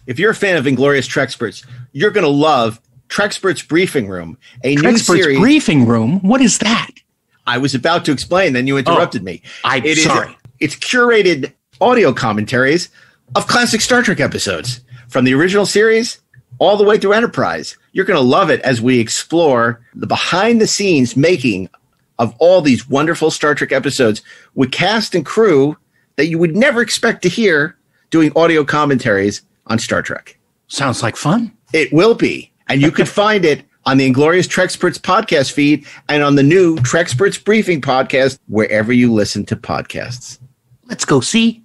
If you're a fan of Inglorious Trexperts, you're going to love Trexperts Briefing Room, a new series. Briefing Room? What is that? I was about to explain, then you interrupted me. Sorry. It's curated audio commentaries of classic Star Trek episodes from the original series all the way through Enterprise. You're going to love it as we explore the behind-the-scenes making of all these wonderful Star Trek episodes with cast and crew that you would never expect to hear doing audio commentaries on Star Trek. Sounds like fun. It will be. And you can find it on the Inglorious Trexperts podcast feed and on the new Trexperts Briefing podcast, wherever you listen to podcasts. Let's go see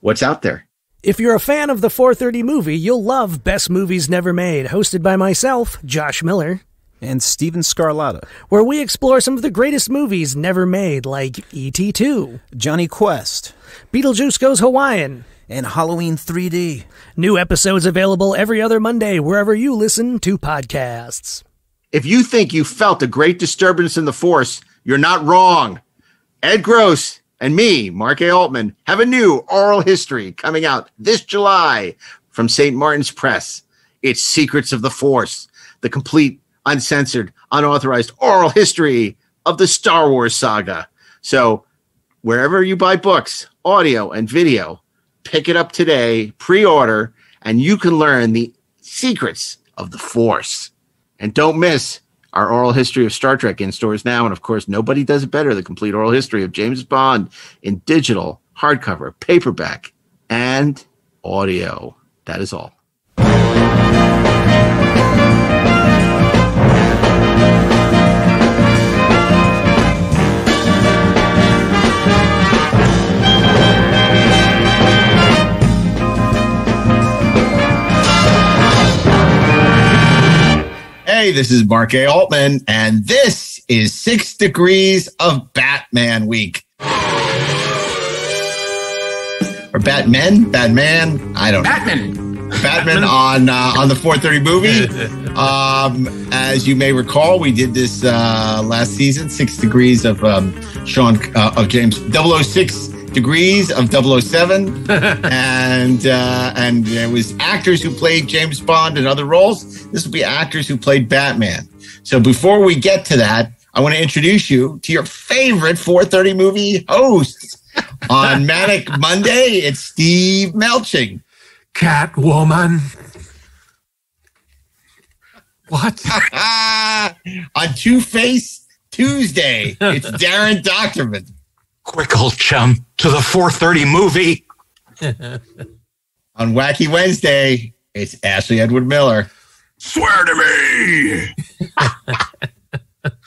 what's out there. If you're a fan of the 430 movie, you'll love Best Movies Never Made, hosted by myself, Josh Miller. And Steven Scarlatta, where we explore some of the greatest movies never made, like E.T. 2, Johnny Quest, Beetlejuice Goes Hawaiian, and Halloween 3D. New episodes available every other Monday, wherever you listen to podcasts. If you think you felt a great disturbance in the Force, you're not wrong. Ed Gross and me, Mark A. Altman, have a new oral history coming out this July from St. Martin's Press. It's Secrets of the Force, the complete, uncensored, unauthorized oral history of the Star Wars saga. So wherever you buy books, audio, and video, pick it up today, pre-order, and you can learn the secrets of the Force. And don't miss our oral history of Star Trek in stores now. And of course, nobody does it better, the complete oral history of James Bond in digital, hardcover, paperback, and audio. That is all. Hey, this is Mark A. Altman, and this is 6 Degrees of Batman Week. Or Batman? I don't know. Batman on the 430 movie. As you may recall, we did this last season, 6 Degrees of James 006 Degrees of 007, and there was actors who played James Bond in other roles. This will be actors who played Batman. So before we get to that, I want to introduce you to your favorite 430 movie hosts. On Manic Monday, it's Steve Melching. Catwoman. What? On Two-Face Tuesday, it's Darren Doctorman. Quick, old chum, to the 430 movie. On Wacky Wednesday, it's Ashley Edward Miller. Swear to me.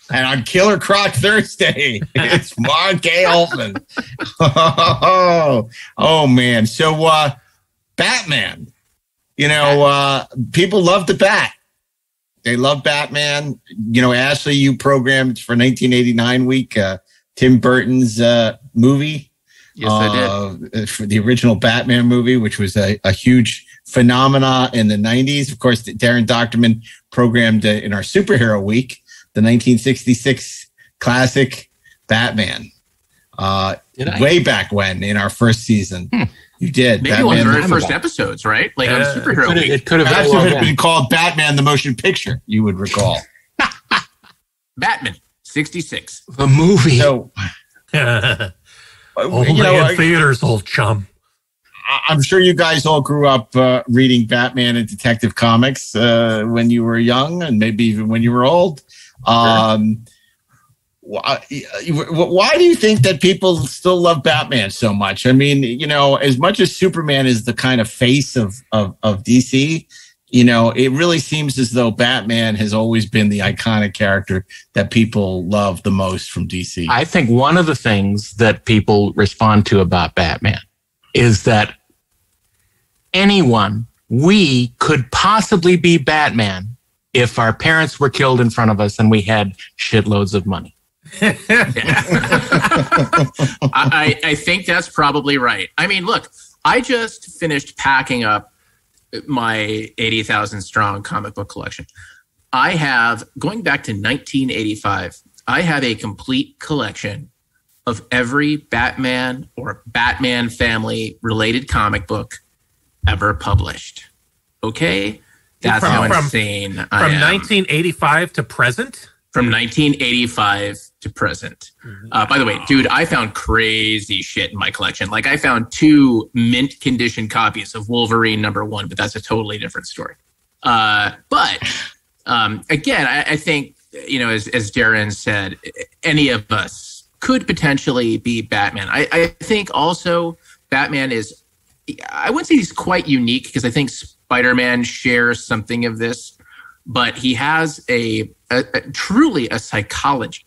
And on Killer Croc Thursday, it's Mark A. Altman. Oh, man. So, Batman. You know, people love the Bat. They love Batman. You know, Ashley, you programmed for 1989 week Tim Burton's movie. Yes, I did. For the original Batman movie, which was a huge phenomena in the 90s. Of course, Darren Doctorman programmed in our superhero week, the 1966 classic Batman. Way back when, in our first season. You did. Maybe one of the very first episodes, right? Like on superhero week. It could have been called Batman the Motion Picture, you would recall. Batman. 66. The movie. So, only in theaters, old chum. I'm sure you guys all grew up reading Batman and Detective Comics when you were young and maybe even when you were old. Why do you think that people still love Batman so much? I mean, you know, as much as Superman is the kind of face of DC, you know, it really seems as though Batman has always been the iconic character that people love the most from DC. I think one of the things that people respond to about Batman is that we could possibly be Batman if our parents were killed in front of us and we had shitloads of money. I think that's probably right. I mean, look, I just finished packing up my 80,000 strong comic book collection. I have, going back to 1985, I have a complete collection of every Batman or Batman family related comic book ever published. Okay, that's how insane I am. From 1985 to present? From 1985 to present. By the way, dude, I found crazy shit in my collection. Like, I found 2 mint condition copies of Wolverine #1, but that's a totally different story. But again, I think, you know, as Darren said, any of us could potentially be Batman. I think also Batman is, I wouldn't say he's quite unique, because I think Spider-Man shares something of this, but he has a truly a psychology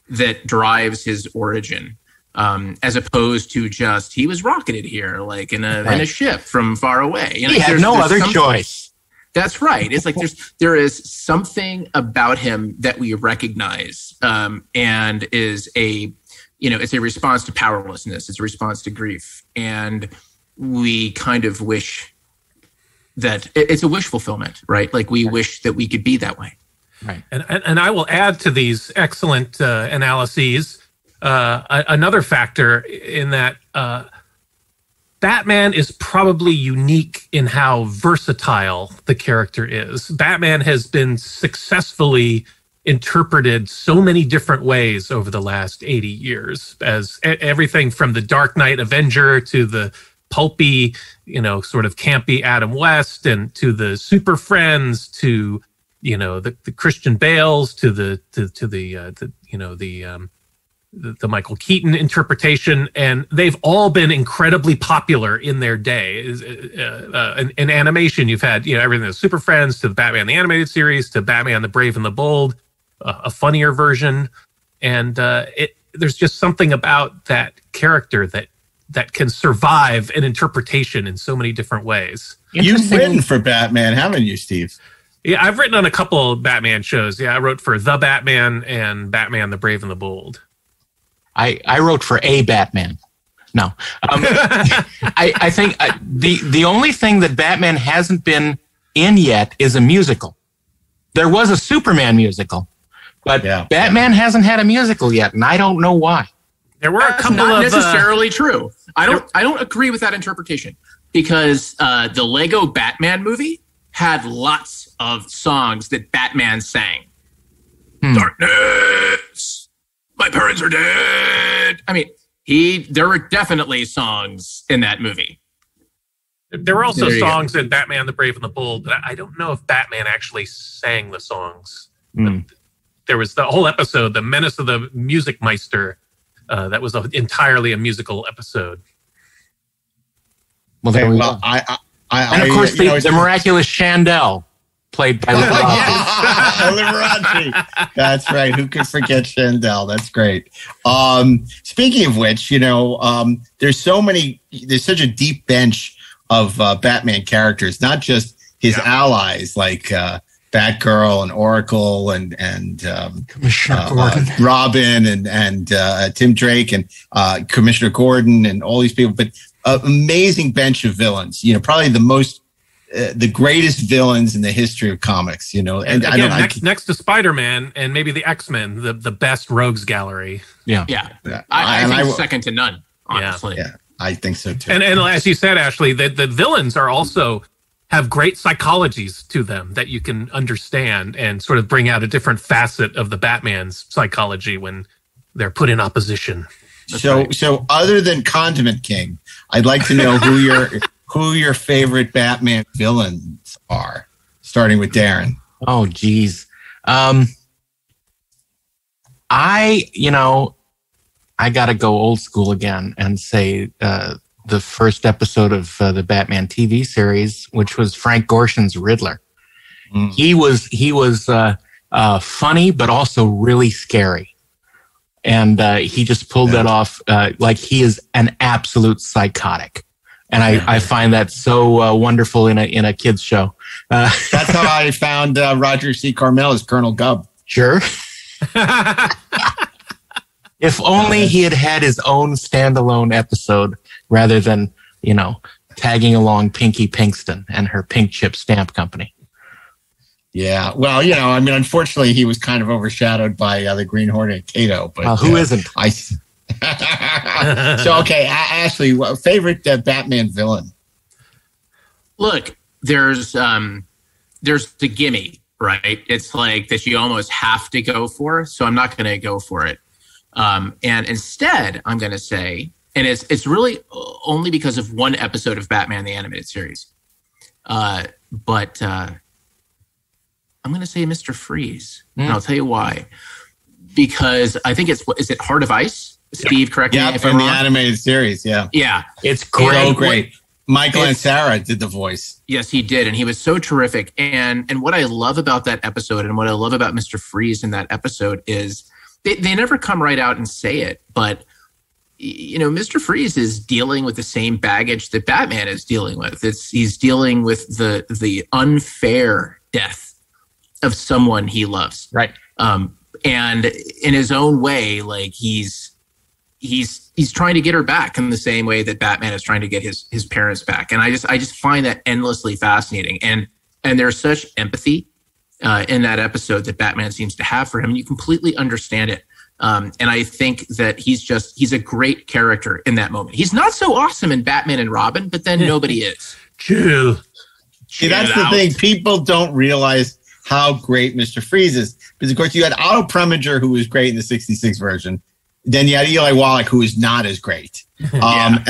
that drives his origin, as opposed to just he was rocketed here like in a ship from far away. You know, he had no other choice. That's right. It's like there is something about him that we recognize, and is it's a response to powerlessness. It's a response to grief, and we kind of wish that it's a wish fulfillment, right? Like, we wish that we could be that way. Right. And I will add to these excellent analyses another factor in that Batman is probably unique in how versatile the character is. Batman has been successfully interpreted so many different ways over the last 80 years, as everything from the Dark Knight Avenger to the pulpy, sort of campy Adam West, and to the Super Friends, to the Christian Bales, to the Michael Keaton interpretation, and they've all been incredibly popular in their day. In animation, you've had everything, the Super Friends, to the Batman the Animated Series, to Batman the Brave and the Bold, a funnier version, and there's just something about that character that can survive an interpretation in so many different ways. You've written for Batman, haven't you, Steve? Yeah, I've written on a couple of Batman shows. Yeah, I wrote for The Batman and Batman the Brave and the Bold. I wrote for a Batman. No. I think the only thing that Batman hasn't been in yet is a musical. There was a Superman musical, but Batman hasn't had a musical yet, and I don't know why. There were a couple not of necessarily true. I don't agree with that interpretation, because the Lego Batman movie had lots of songs that Batman sang. Darkness, my parents are dead. I mean, there were definitely songs in that movie. There were also songs in Batman the Brave and the Bold, but I don't know if Batman actually sang the songs. There was the whole episode, The Menace of the Music Meister, that was entirely a musical episode. Well, there we go. And of course, the miraculous Chandel, played by Liberace. That's right. Who could forget Chandel? That's great. Speaking of which, there's such a deep bench of Batman characters, not just his allies like Batgirl and Oracle and Commissioner Gordon, Robin and Tim Drake and Commissioner Gordon and all these people, but an amazing bench of villains. Probably the greatest villains in the history of comics. And again, next to Spider-Man and maybe the X-Men, the best rogues gallery. Yeah. I think second to none. Honestly, yeah, I think so too. And as you said, Ashley, the villains are also have great psychologies to them that you can understand and sort of bring out a different facet of the Batman's psychology when they're put in opposition. So other than Condiment King, I'd like to know who your favorite Batman villains are, starting with Darren. Oh, geez. I got to go old school again and say the first episode of the Batman TV series, which was Frank Gorshin's Riddler. He was funny, but also really scary. And he just pulled that off like he is an absolute psychotic. And I find that so wonderful in a kid's show. That's how I found Roger C. Carmel as Colonel Gubb. Sure. If only he had had his own standalone episode rather than, tagging along Pinky Pinkston and her Pink Chip Stamp Company. Yeah, well, unfortunately, he was kind of overshadowed by the Green Hornet Kato. But who isn't? So, okay, Ashley, favorite Batman villain? Look, there's the gimme, right? It's like that you almost have to go for. So I'm not going to go for it. And instead, I'm going to say, and it's really only because of one episode of Batman the Animated Series. But I'm going to say Mr. Freeze. And I'll tell you why. Because I think is it Heart of Ice? Steve, correct me if I'm in wrong. The animated series, yeah. Yeah. It's great. So great. Michael and Sarah did the voice. Yes, he did. And he was so terrific. And what I love about that episode and what I love about Mr. Freeze in that episode is they never come right out and say it, but Mr. Freeze is dealing with the same baggage that Batman is dealing with. He's dealing with the unfair death of someone he loves. Right. And in his own way, like he's trying to get her back in the same way that Batman is trying to get his parents back. And I just find that endlessly fascinating. And there's such empathy in that episode that Batman seems to have for him. And you completely understand it. And I think that he's a great character in that moment. He's not so awesome in Batman and Robin, but then nobody is. Chill. See, that's the thing. People don't realize how great Mr. Freeze is. Because, of course, you had Otto Preminger, who was great in the 66 version. Then you had Eli Wallach, who is not as great. And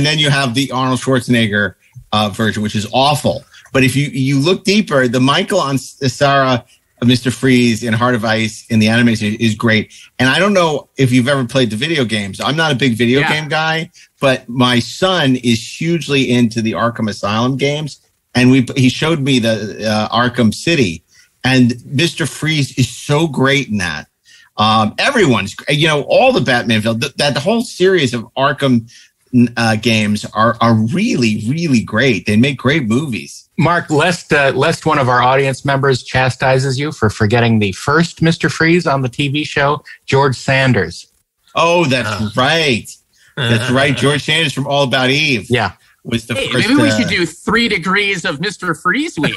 then you have the Arnold Schwarzenegger version, which is awful. But if you look deeper, the Michael on Sarah of Mr. Freeze in Heart of Ice in the animation is great. And I don't know if you've ever played the video games. I'm not a big video game guy, but my son is hugely into the Arkham Asylum games. And he showed me the Arkham City. And Mr. Freeze is so great in that. Everyone's, all the Batman films, that whole series of Arkham games are really, really great. They make great movies. Mark, lest one of our audience members chastises you for forgetting the first Mr. Freeze on the TV show, George Sanders. Oh, that's right. That's right. George Sanders from All About Eve. Yeah. Was the first, maybe we should do 3 degrees of Mr. Freeze week.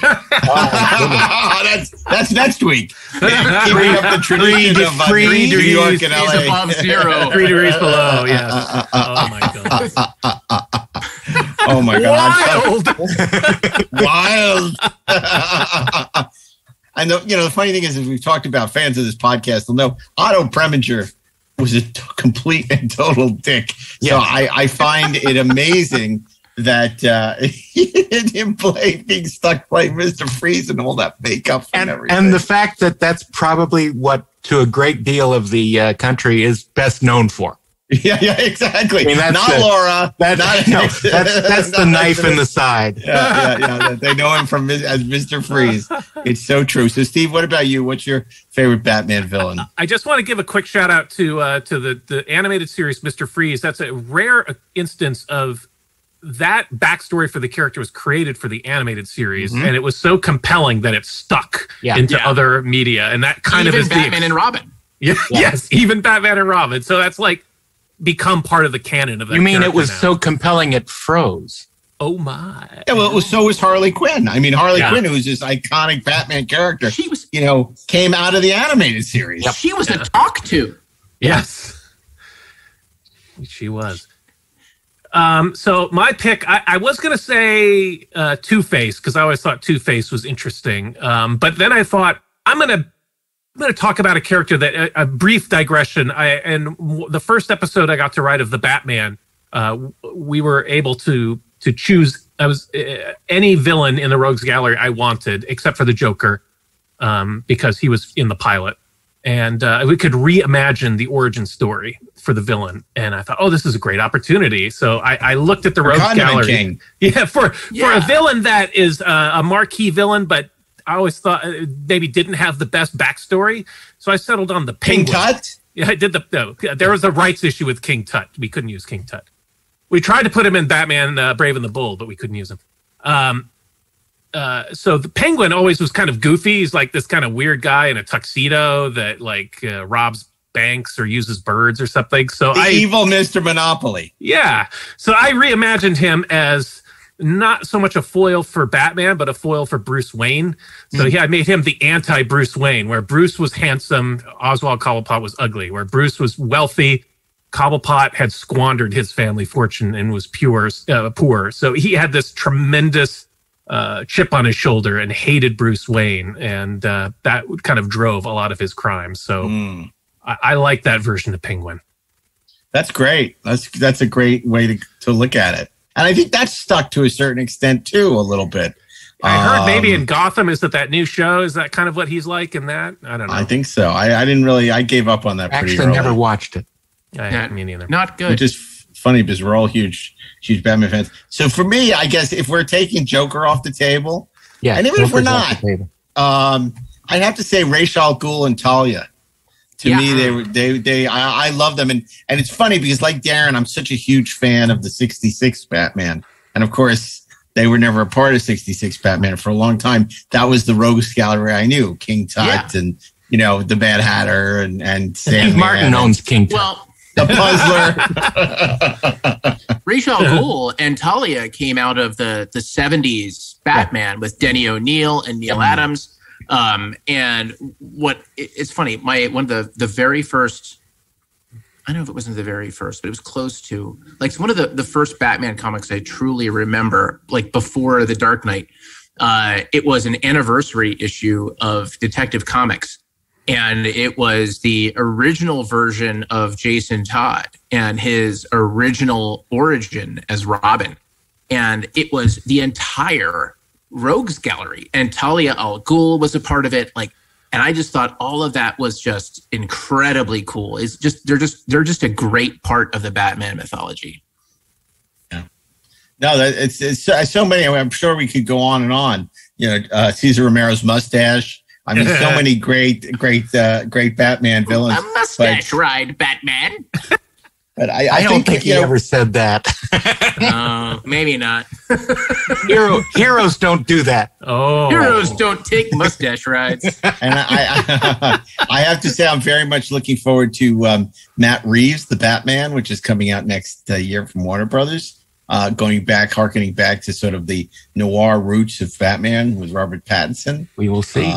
That's next week. Keeping up the tradition of 3 New York and degrees LA. above zero. 3 degrees below, yeah. Oh, my God. Oh, my God. Wild. Wild. And the funny thing is, as we've talked about, fans of this podcast will know Otto Preminger was a complete and total dick. So I find it amazing that him being stuck playing Mr. Freeze and all that makeup and everything. And the fact that that's probably what, to a great deal of the country, is best known for. Yeah, exactly. I mean, that's Laura. That's the knife in the side. Yeah. They know him as Mr. Freeze. It's so true. So, Steve, what about you? What's your favorite Batman villain? I just want to give a quick shout out to the animated series Mr. Freeze. That's a rare instance of that backstory for the character was created for the animated series, and it was so compelling that it stuck into other media, and that kind of is Batman and Robin. Yes, even Batman and Robin. So that's like become part of the canon of that. You mean it was now. so compelling it froze? Oh my! Yeah, well, so was Harley Quinn. I mean, Harley Quinn, who was this iconic Batman character, She was, came out of the animated series. Yep. She was a talk to. Yes, she was. So my pick, I was going to say Two-Face, because I always thought Two-Face was interesting. But then I thought I'm going to talk about a character that a brief digression. And the first episode I got to write of the Batman, we were able to choose. I was any villain in the Rogues Gallery I wanted, except for the Joker, because he was in the pilot. And we could reimagine the origin story for the villain. And I thought, this is a great opportunity. So I looked at the Rogues Gallery. King. Yeah, for a villain that is a marquee villain, but I always thought maybe didn't have the best backstory. So I settled on the Penguin. King Tut? Yeah, I did there was a rights issue with King Tut. We couldn't use King Tut. We tried to put him in Batman Brave and the Bold, but we couldn't use him. So the Penguin always was kind of goofy. He's like this kind of weird guy in a tuxedo that robs banks or uses birds or something. So evil Mr. Monopoly. Yeah. So I reimagined him as not so much a foil for Batman, but a foil for Bruce Wayne. So I made him the anti-Bruce Wayne, where Bruce was handsome, Oswald Cobblepot was ugly, where Bruce was wealthy, Cobblepot had squandered his family fortune and was poor. So he had this tremendous chip on his shoulder and hated Bruce Wayne, and that kind of drove a lot of his crimes. So I like that version of Penguin. That's great. That's a great way to look at it. And I think that's stuck to a certain extent too, a little bit. I heard maybe in Gotham, is that new show? Is that kind of what he's like in that? I don't know. I think so. I didn't really, I gave up on that pretty early. Actually, never watched it. Me neither. Not good. Which is funny because we're all huge Batman fans. So for me, I guess if we're taking Joker off the table, and even if we're not, I'd have to say Ra's al Ghul and Talia. To me, I love them, and it's funny because like Darren, I'm such a huge fan of the '66 Batman, and of course they were never a part of '66 Batman for a long time. That was the rogues gallery I knew, King Tut, and the Mad Hatter, and Sam Martin owns King Tut. Well, the Puzzler. Ra's al Ghul and Talia came out of the '70s Batman with Denny O'Neil and Neil Adams. And it's funny, one of the very first, I don't know if it wasn't the very first, but it was close to, like, one of the first Batman comics I truly remember, like before The Dark Knight. It was an anniversary issue of Detective Comics. And it was the original version of Jason Todd and his original origin as Robin. And it was the entire rogues gallery, and Talia al Ghul was a part of it. And I just thought all of that was just incredibly cool. They're just a great part of the Batman mythology. Yeah, no, it's so many. I'm sure we could go on and on. Cesar Romero's mustache. I mean, so many great Batman villains. A mustache ride, Batman. But I don't think he ever said that. No, maybe not. Heroes don't do that. Oh, heroes don't take mustache rides. And I have to say, I'm very much looking forward to Matt Reeves, the Batman, which is coming out next year from Warner Brothers. Harkening back to sort of the noir roots of Batman with Robert Pattinson. We will see.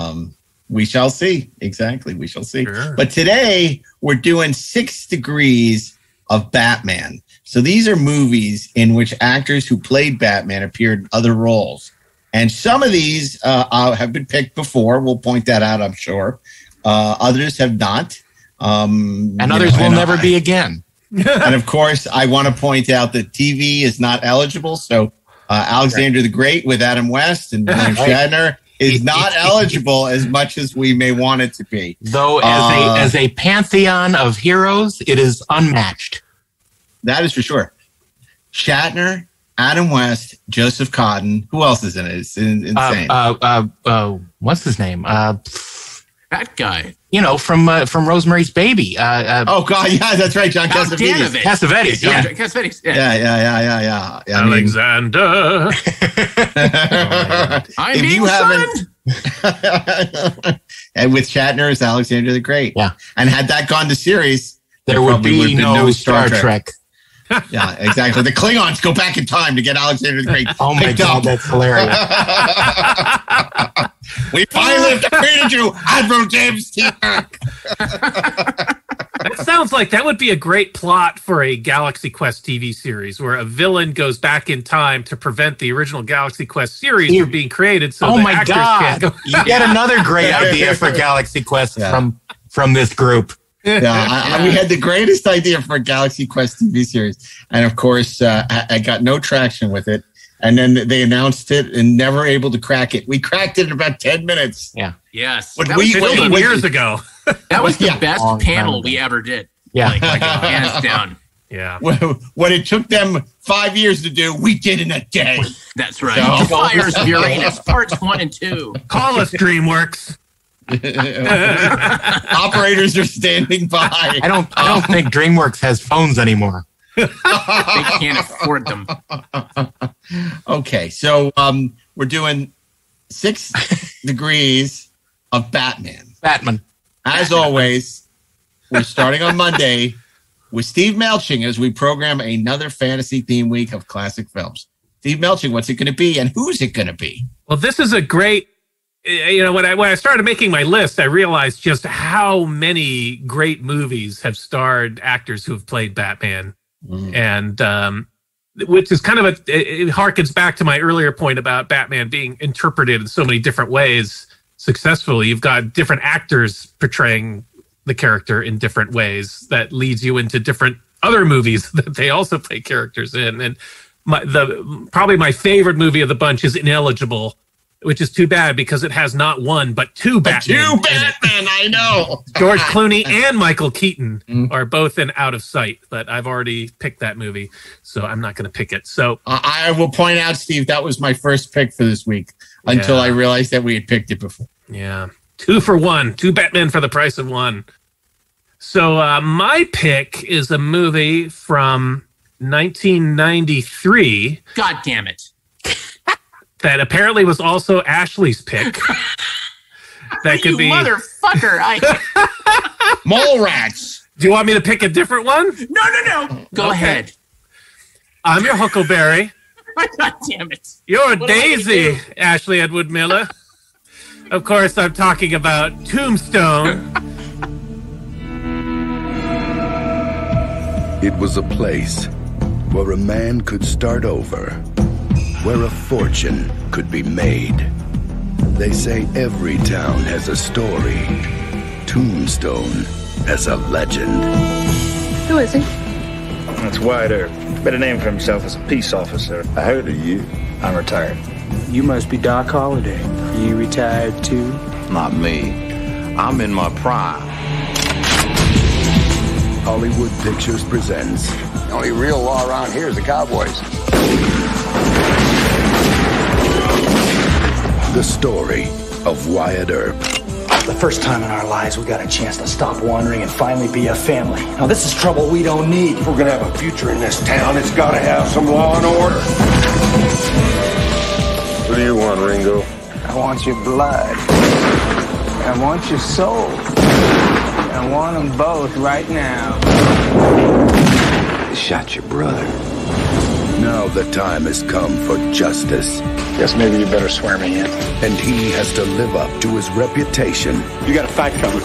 We shall see. Exactly. We shall see. Sure. But today we're doing 6 Degrees of Batman. So these are movies in which actors who played Batman appeared in other roles. And some of these have been picked before. We'll point that out, I'm sure. Others have not. And others will never be again. And of course, I want to point out that TV is not eligible. So Alexander the Great with Adam West and William Shatner is not eligible as much as we may want it to be. Though as a pantheon of heroes, it is unmatched. That is for sure. Shatner, Adam West, Joseph Cotten. Who else is in it? It's insane. What's his name? That guy. From Rosemary's Baby. Oh God, yeah, that's right, John Cassavetes. Cassavetes, yeah. Cassavetes, yeah. Alexander. I'm if being you son. haven't, and with Shatner as Alexander the Great, yeah, and had that gone to series, there would be no Star Trek. Yeah, exactly. The Klingons go back in time to get Alexander the Great. Oh my God, that's hilarious. We finally defeated you, Admiral James T. Kirk. That sounds like that would be a great plot for a Galaxy Quest TV series where a villain goes back in time to prevent the original Galaxy Quest series from being created. So my God, you get another great idea for Galaxy Quest from this group. Yeah, we had the greatest idea for a Galaxy Quest TV series, and of course, I got no traction with it. And then they announced it and never able to crack it. We cracked it in about 10 minutes. Yeah. Yes. That was 15 years ago. That was the best panel we ever did. Yeah. Hands down. Yeah. What it took them 5 years to do, we did in a day. That's right. So. Fires of Uranus, parts 1 and 2. Call us, DreamWorks. Operators are standing by. I don't think DreamWorks has phones anymore. They can't afford them. Okay, so we're doing 6 Degrees of Batman. As always, we're starting on Monday with Steve Melching as we program another fantasy theme week of classic films. Steve Melching, what's it going to be and who's it going to be? Well, this is a great, when I started making my list, I realized just how many great movies have starred actors who have played Batman. And which is kind of it harkens back to my earlier point about Batman being interpreted in so many different ways successfully. You've got different actors portraying the character in different ways that leads you into different other movies that they also play characters in. And probably my favorite movie of the bunch is Ineligible, which is too bad because it has not one but two Batman. I know. George Clooney and Michael Keaton are both in Out of Sight, but I've already picked that movie, so I'm not going to pick it. So I will point out, Steve, that was my first pick for this week until I realized that we had picked it before. Yeah. 2 for 1. 2 Batman for the price of 1. So my pick is a movie from 1993. God damn it. That apparently was also Ashley's pick. That could be motherfucker. Mallrats. Do you want me to pick a different one? No. Go ahead. I'm your Huckleberry. God damn it. You're Daisy, Ashley Edward Miller. Of course, I'm talking about Tombstone. It was a place where a man could start over, where a fortune could be made. They say every town has a story. Tombstone has a legend. Who is he? That's Wyatt Earp. Better name for himself as a peace officer. I heard of you. I'm retired. You must be Doc Holliday. You retired too? Not me. I'm in my prime. Hollywood Pictures presents. The only real law around here is the Cowboys. The story of Wyatt Earp. The first time in our lives we got a chance to stop wandering and finally be a family. Now this is trouble we don't need. If we're gonna have a future in this town, it's gotta have some law and order. What do you want, Ringo? I want your blood. I want your soul. I want them both right now. They shot your brother. Now the time has come for justice. Guess maybe you better swear me in. And he has to live up to his reputation. You got a fight coming.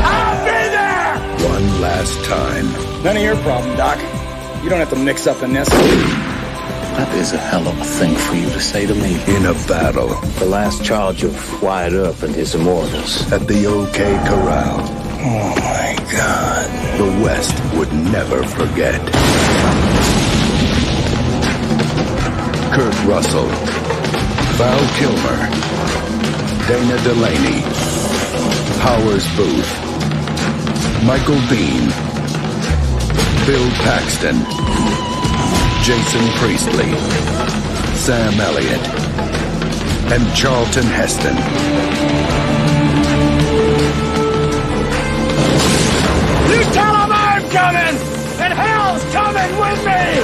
I'll be there! One last time. None of your problem, Doc. You don't have to mix up in this. That is a hell of a thing for you to say to me. In a battle. The last charge of Wyatt Earp and his immortals. At the OK Corral. Oh my God. The West would never forget. Kurt Russell, Val Kilmer, Dana Delaney, Powers Booth, Michael Biehn, Bill Paxton, Jason Priestley, Sam Elliott, and Charlton Heston. You tell them I'm coming, and hell's coming with me!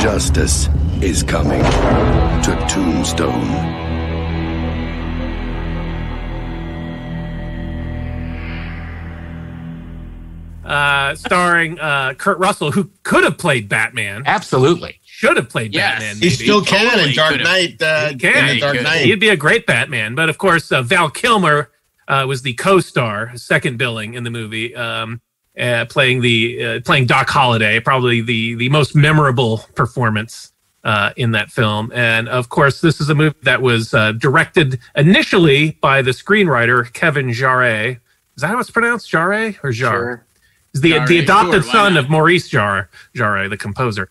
Justice is coming to Tombstone. Starring Kurt Russell, who could have played Batman. Absolutely. Should have played Batman. He still can Totally in Dark could've. Knight. He can. In the Dark Knight. He'd be a great Batman. But of course, Val Kilmer was the co-star, second billing in the movie, playing Doc Holliday, probably the most memorable performance in that film. And of course, this is a movie that was directed initially by the screenwriter Kevin Jarre. Is that how it's pronounced? Jarre or Jarre? Sure. He's the adopted Sure, son not? of Maurice Jarre, the composer.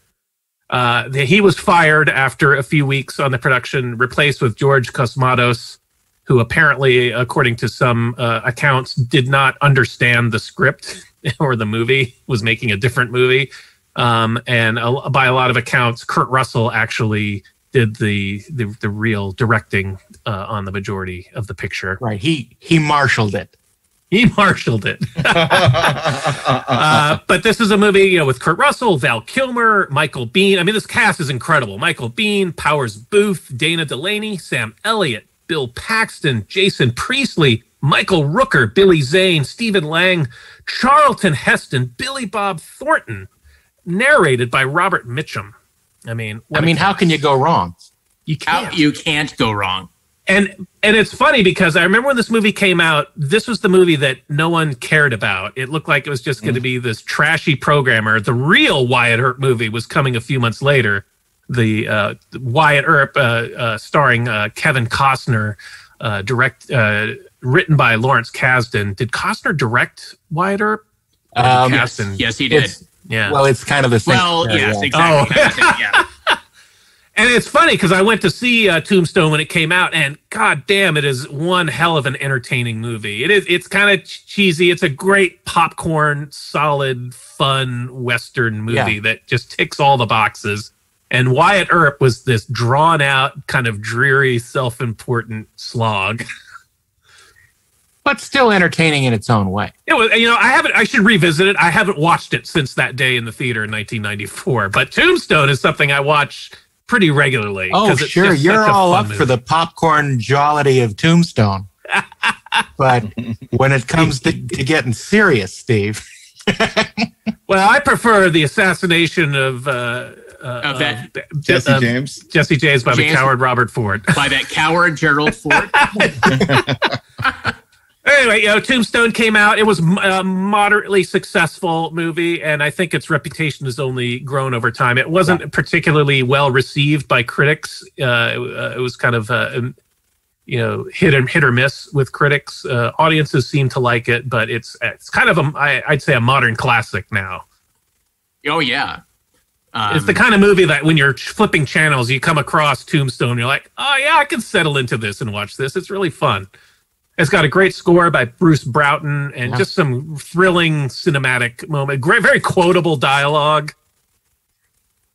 He was fired after a few weeks on the production, replaced with George Cosmatos, who apparently, according to some accounts, did not understand the script or the movie, was making a different movie. And by a lot of accounts, Kurt Russell actually did the real directing on the majority of the picture. Right. He marshaled it. He marshaled it. But this is a movie, with Kurt Russell, Val Kilmer, Michael Biehn. I mean, this cast is incredible. Michael Biehn, Powers Booth, Dana Delaney, Sam Elliott, Bill Paxton, Jason Priestley, Michael Rooker, Billy Zane, Stephen Lang, Charlton Heston, Billy Bob Thornton, narrated by Robert Mitchum. I mean, how can you go wrong? You can't. You can't go wrong. And it's funny because I remember when this movie came out, this was the movie that no one cared about. It looked like it was just going to be this trashy programmer. The real Wyatt Earp movie was coming a few months later. The Wyatt Earp starring Kevin Costner, written by Lawrence Kasdan. Did Costner direct Wyatt Earp? Yes, he did. Yeah. Well, it's kind of the same. Well, yes, exactly. Kind of thing, yeah. And it's funny because I went to see Tombstone when it came out, and god damn, it is one hell of an entertaining movie. It's kind of cheesy. It's a great popcorn, solid, fun Western movie that just ticks all the boxes. And Wyatt Earp was this drawn out, kind of dreary, self-important slog. But still entertaining in its own way. It was, I should revisit it. I haven't watched it since that day in the theater in 1994. But Tombstone is something I watch pretty regularly. Oh, sure. You're all up for the popcorn jollity of Tombstone. But when it comes to getting serious, Steve. Well, I prefer the assassination of Jesse James. Jesse James by the coward Robert Ford. By that coward Gerald Ford. Anyway, Tombstone came out. It was a moderately successful movie, and I think its reputation has only grown over time. It wasn't particularly well received by critics. It was kind of hit or miss with critics. Audiences seem to like it, but it's kind of I'd say a modern classic now. Oh yeah. It's the kind of movie that when you're flipping channels, you come across Tombstone, you're like, oh yeah, I can settle into this and watch this. It's really fun. It's got a great score by Bruce Broughton and just some thrilling cinematic moment. Great, very quotable dialogue.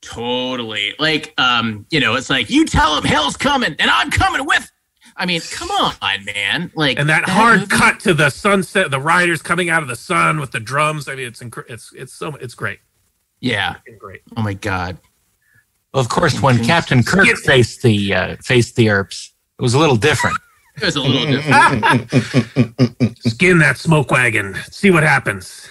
Totally. Like, it's like, you tell him hell's coming and I'm coming with. I mean, come on, man. Like, and that hard cut to the sunset, the riders coming out of the sun with the drums. I mean, it's great. Yeah. It's great. Oh my God. Well, of course, when Captain Kirk faced the Earps, it was a little different. It was a little different. Skin that smoke wagon. See what happens.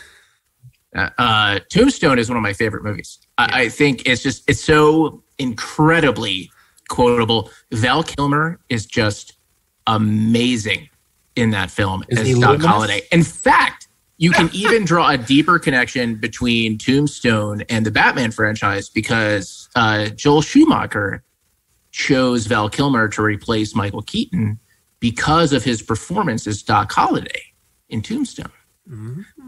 Tombstone is one of my favorite movies. I think it's so incredibly quotable. Val Kilmer is just amazing in that film as Doc Holliday. In fact, you can even draw a deeper connection between Tombstone and the Batman franchise because Joel Schumacher chose Val Kilmer to replace Michael Keaton because of his performance as Doc Holliday in Tombstone.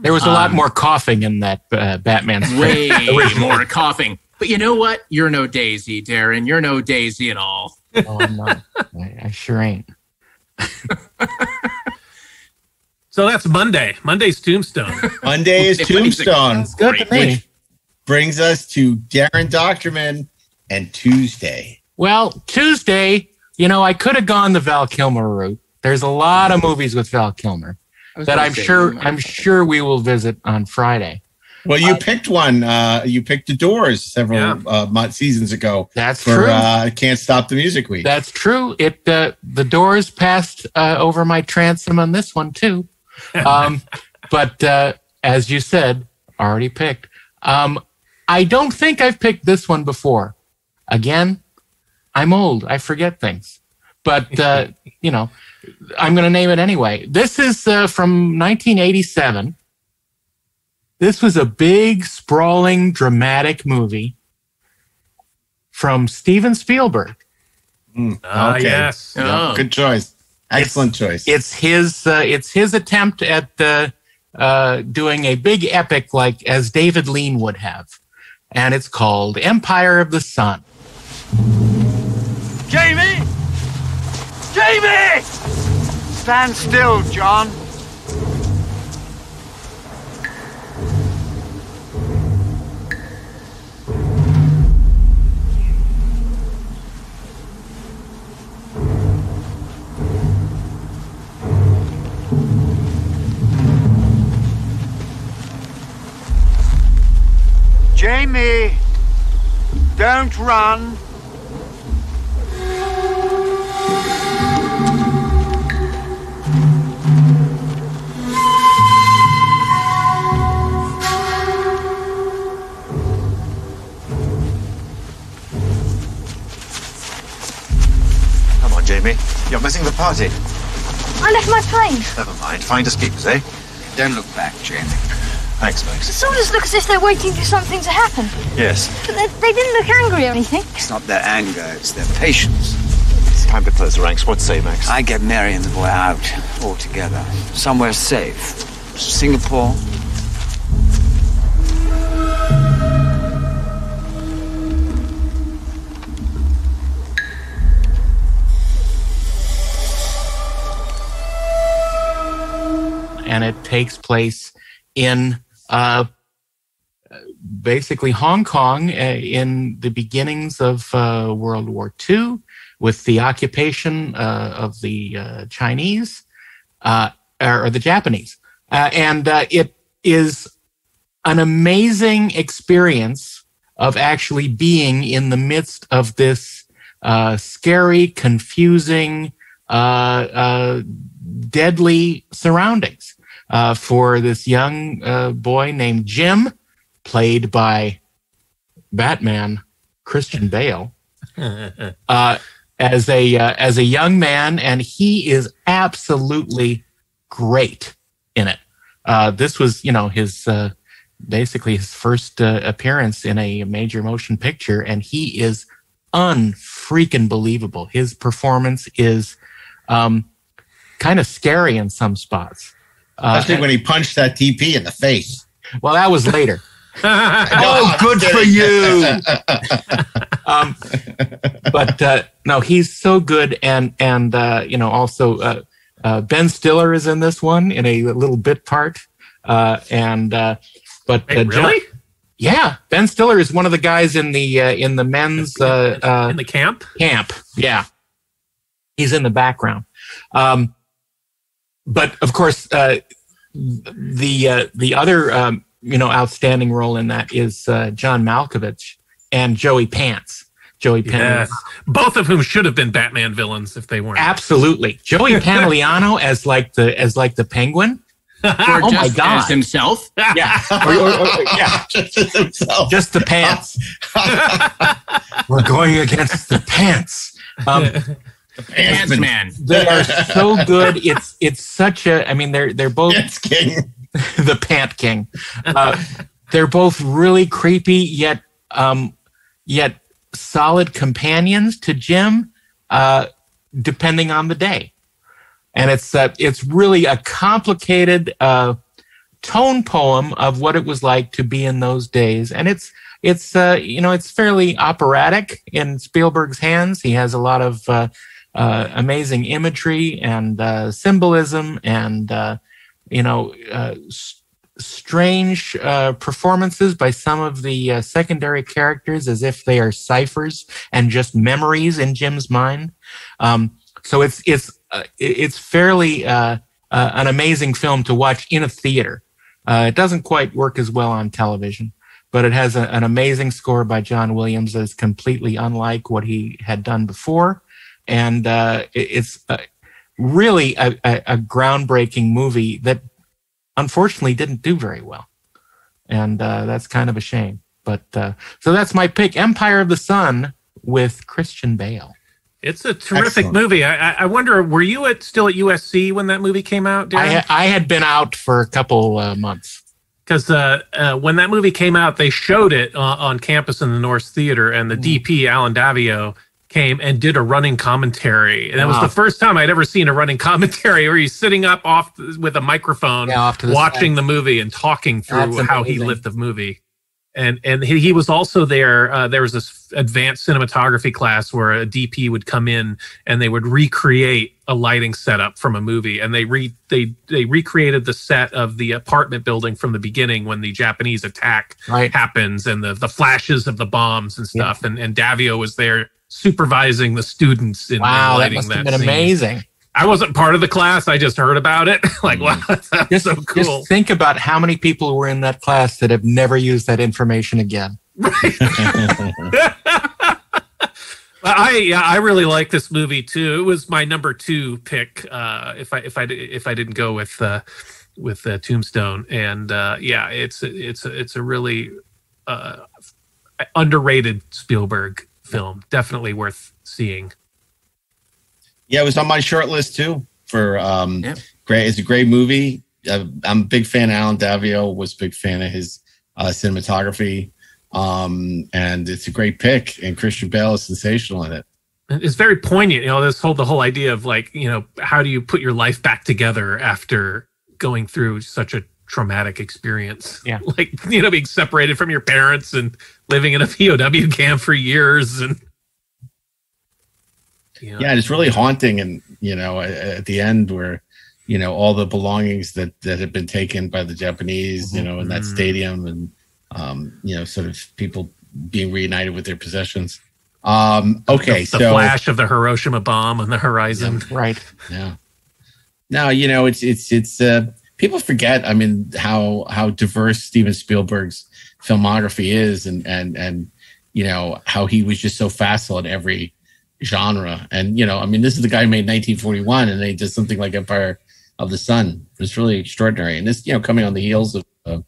There was a lot more coughing in that Batman. Way more coughing. But you know what? You're no Daisy, Darren. You're no Daisy at all. Oh, I'm not. I sure ain't. So that's Monday. Monday's Tombstone. Monday is Tombstone. Sounds good to me. Which brings us to Darren Doctorman and Tuesday. Well, Tuesday, I could have gone the Val Kilmer route. There's a lot of movies with Val Kilmer that I'm sure we will visit on Friday. Well, you picked one. You picked The Doors several seasons ago. That's true. Can't Stop the Music Week. That's true. The Doors passed over my transom on this one too. But as you said, already picked. I don't think I've picked this one before. Again, I'm old. I forget things. But, I'm going to name it anyway. This is from 1987. This was a big, sprawling, dramatic movie from Steven Spielberg. Okay. Yes. Yeah, good choice. Excellent choice. It's his attempt at doing a big epic like as David Lean would have. And it's called Empire of the Sun. Jamie! Jamie! Stand still, John. Jamie, don't run. Jamie. You're missing the party. I left my plane. Never mind. Find us keepers, eh? Don't look back, Jamie. Thanks, The Max. soldiers look as if they're waiting for something to happen. Yes. But they didn't look angry or anything. It's not their anger, it's their patience. It's time to close the ranks. What say, Max? I get Mary and the boy out altogether. Somewhere safe. Singapore. And it takes place in basically Hong Kong in the beginnings of World War II, with the occupation of the Chinese or the Japanese. And it is an amazing experience of actually being in the midst of this scary, confusing, deadly surroundings for this young boy named Jim, played by Batman Christian Bale, as a young man, and he is absolutely great in it. This was, his basically his first appearance in a major motion picture, and he is unfreaking believable. His performance is kind of scary in some spots. Especially when he punched that TP in the face. Well, that was later. Oh, good for you. But no, he's so good, and also Ben Stiller is in this one in a little bit part, Wait, really? Yeah, Ben Stiller is one of the guys in the men's in the camp. Yeah, he's in the background. But of course, the other outstanding role in that is John Malkovich and Joey Pants. Yes. Both of whom should have been Batman villains if they weren't. Absolutely, Joey Pantoliano as like the Penguin. Oh my God! As himself. Yeah, yeah, just as himself. Just the pants. We're going against the pants. Pants man. They are so good. It's such a. I mean, they're both Pants King. The Pant King. They're both really creepy yet solid companions to Jim, depending on the day. And it's really a complicated tone poem of what it was like to be in those days, and it's fairly operatic in Spielberg's hands. He has a lot of amazing imagery and symbolism and strange performances by some of the secondary characters, as if they are ciphers and just memories in Jim's mind. So it's fairly an amazing film to watch in a theater. It doesn't quite work as well on television, but it has an amazing score by John Williams that is completely unlike what he had done before. And it's really a groundbreaking movie that unfortunately didn't do very well. And that's kind of a shame. But so that's my pick, Empire of the Sun with Christian Bale. It's a terrific Excellent. movie. I wonder, were you still at USC when that movie came out, Darren? I had been out for a couple months. Because when that movie came out, they showed it on campus in the North Theater, and the DP, Alan Davio, came and did a running commentary. And that was the first time I'd ever seen a running commentary where he's sitting up with a microphone, watching the movie and talking through how he lived the movie. And he was also there. There was this advanced cinematography class where a DP would come in and they would recreate a lighting setup from a movie. And they recreated the set of the apartment building from the beginning when the Japanese attack happens, and the flashes of the bombs and stuff. Yeah. And Davio was there supervising the students in lighting that must have that been scene. Amazing. I wasn't part of the class. I just heard about it. Like, wow, that's so cool. Just think about how many people were in that class that have never used that information again. Right. I really like this movie too. It was my number 2 pick. If I didn't go with Tombstone, and it's a really underrated Spielberg film. Definitely worth seeing. Yeah, it was on my short list too. For great, it's a great movie. I'm a big fan of Alan Davio. Was a big fan of his cinematography, and it's a great pick. And Christian Bale is sensational in it. It's very poignant, the whole idea of how do you put your life back together after going through such a traumatic experience? Yeah, being separated from your parents and living in a POW camp for years, and yeah, it's really haunting. And at the end where all the belongings that had been taken by the Japanese, in that stadium, and sort of people being reunited with their possessions. Okay, the flash of the Hiroshima bomb on the horizon, right? Yeah. Now it's people forget. I mean, how diverse Steven Spielberg's filmography is, and how he was just so facile in every genre. And this is the guy who made 1941, and then he did something like Empire of the Sun. It's really extraordinary, and this coming on the heels of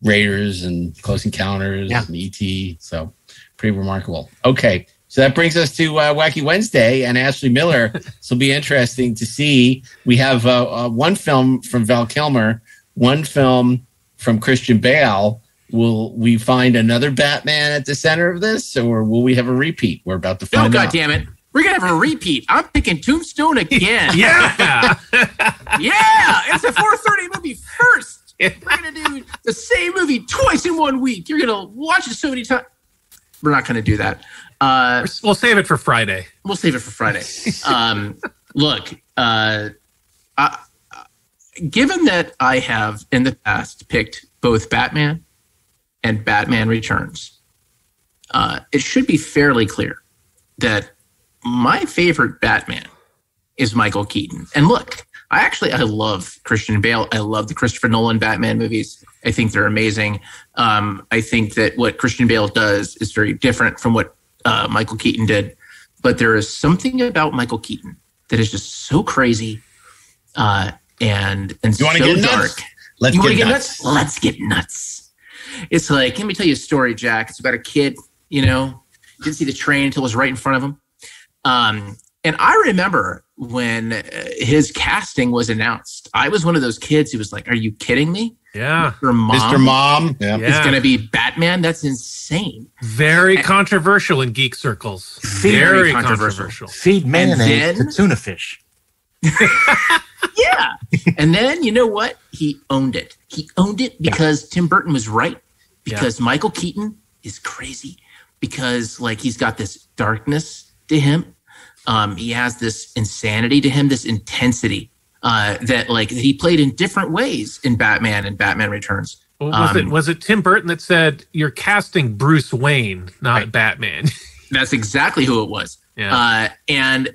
Raiders and Close Encounters and E.T. So pretty remarkable. Okay, so that brings us to Wacky Wednesday and Ashley Miller. This will be interesting to see. We have one film from Val Kilmer, one film from Christian Bale. Will we find another Batman at the center of this, or will we have a repeat? We're about to find out. God damn it. We're going to have a repeat. I'm picking Tombstone again. Yeah. Yeah. It's a 4:30 movie first. We're going to do the same movie twice in 1 week. You're going to watch it so many times. We're not going to do that. We'll save it for Friday. We'll save it for Friday. Look, given that I have in the past picked both Batman and Batman Returns, it should be fairly clear that my favorite Batman is Michael Keaton. And look, I love Christian Bale. I love the Christopher Nolan Batman movies. I think they're amazing. I think that what Christian Bale does is very different from what Michael Keaton did. But there is something about Michael Keaton that is just so crazy and so dark. Let's get nuts. Let's get nuts. It's like, let me tell you a story, Jack. It's about a kid, didn't see the train until it was right in front of him. And I remember when his casting was announced, I was one of those kids who was like, are you kidding me? Yeah. Mr. Mom is going to be Batman? That's insane. Very controversial in geek circles. Very controversial. Feed mayonnaise to tuna fish. Yeah. And then, you know what? He owned it. He owned it because Tim Burton was right. Because Michael Keaton is crazy. Because, he's got this darkness to him. He has this insanity to him, this intensity that he played in different ways in Batman and Batman Returns. Was it Tim Burton that said, you're casting Bruce Wayne, not Batman? That's exactly who it was. Yeah. And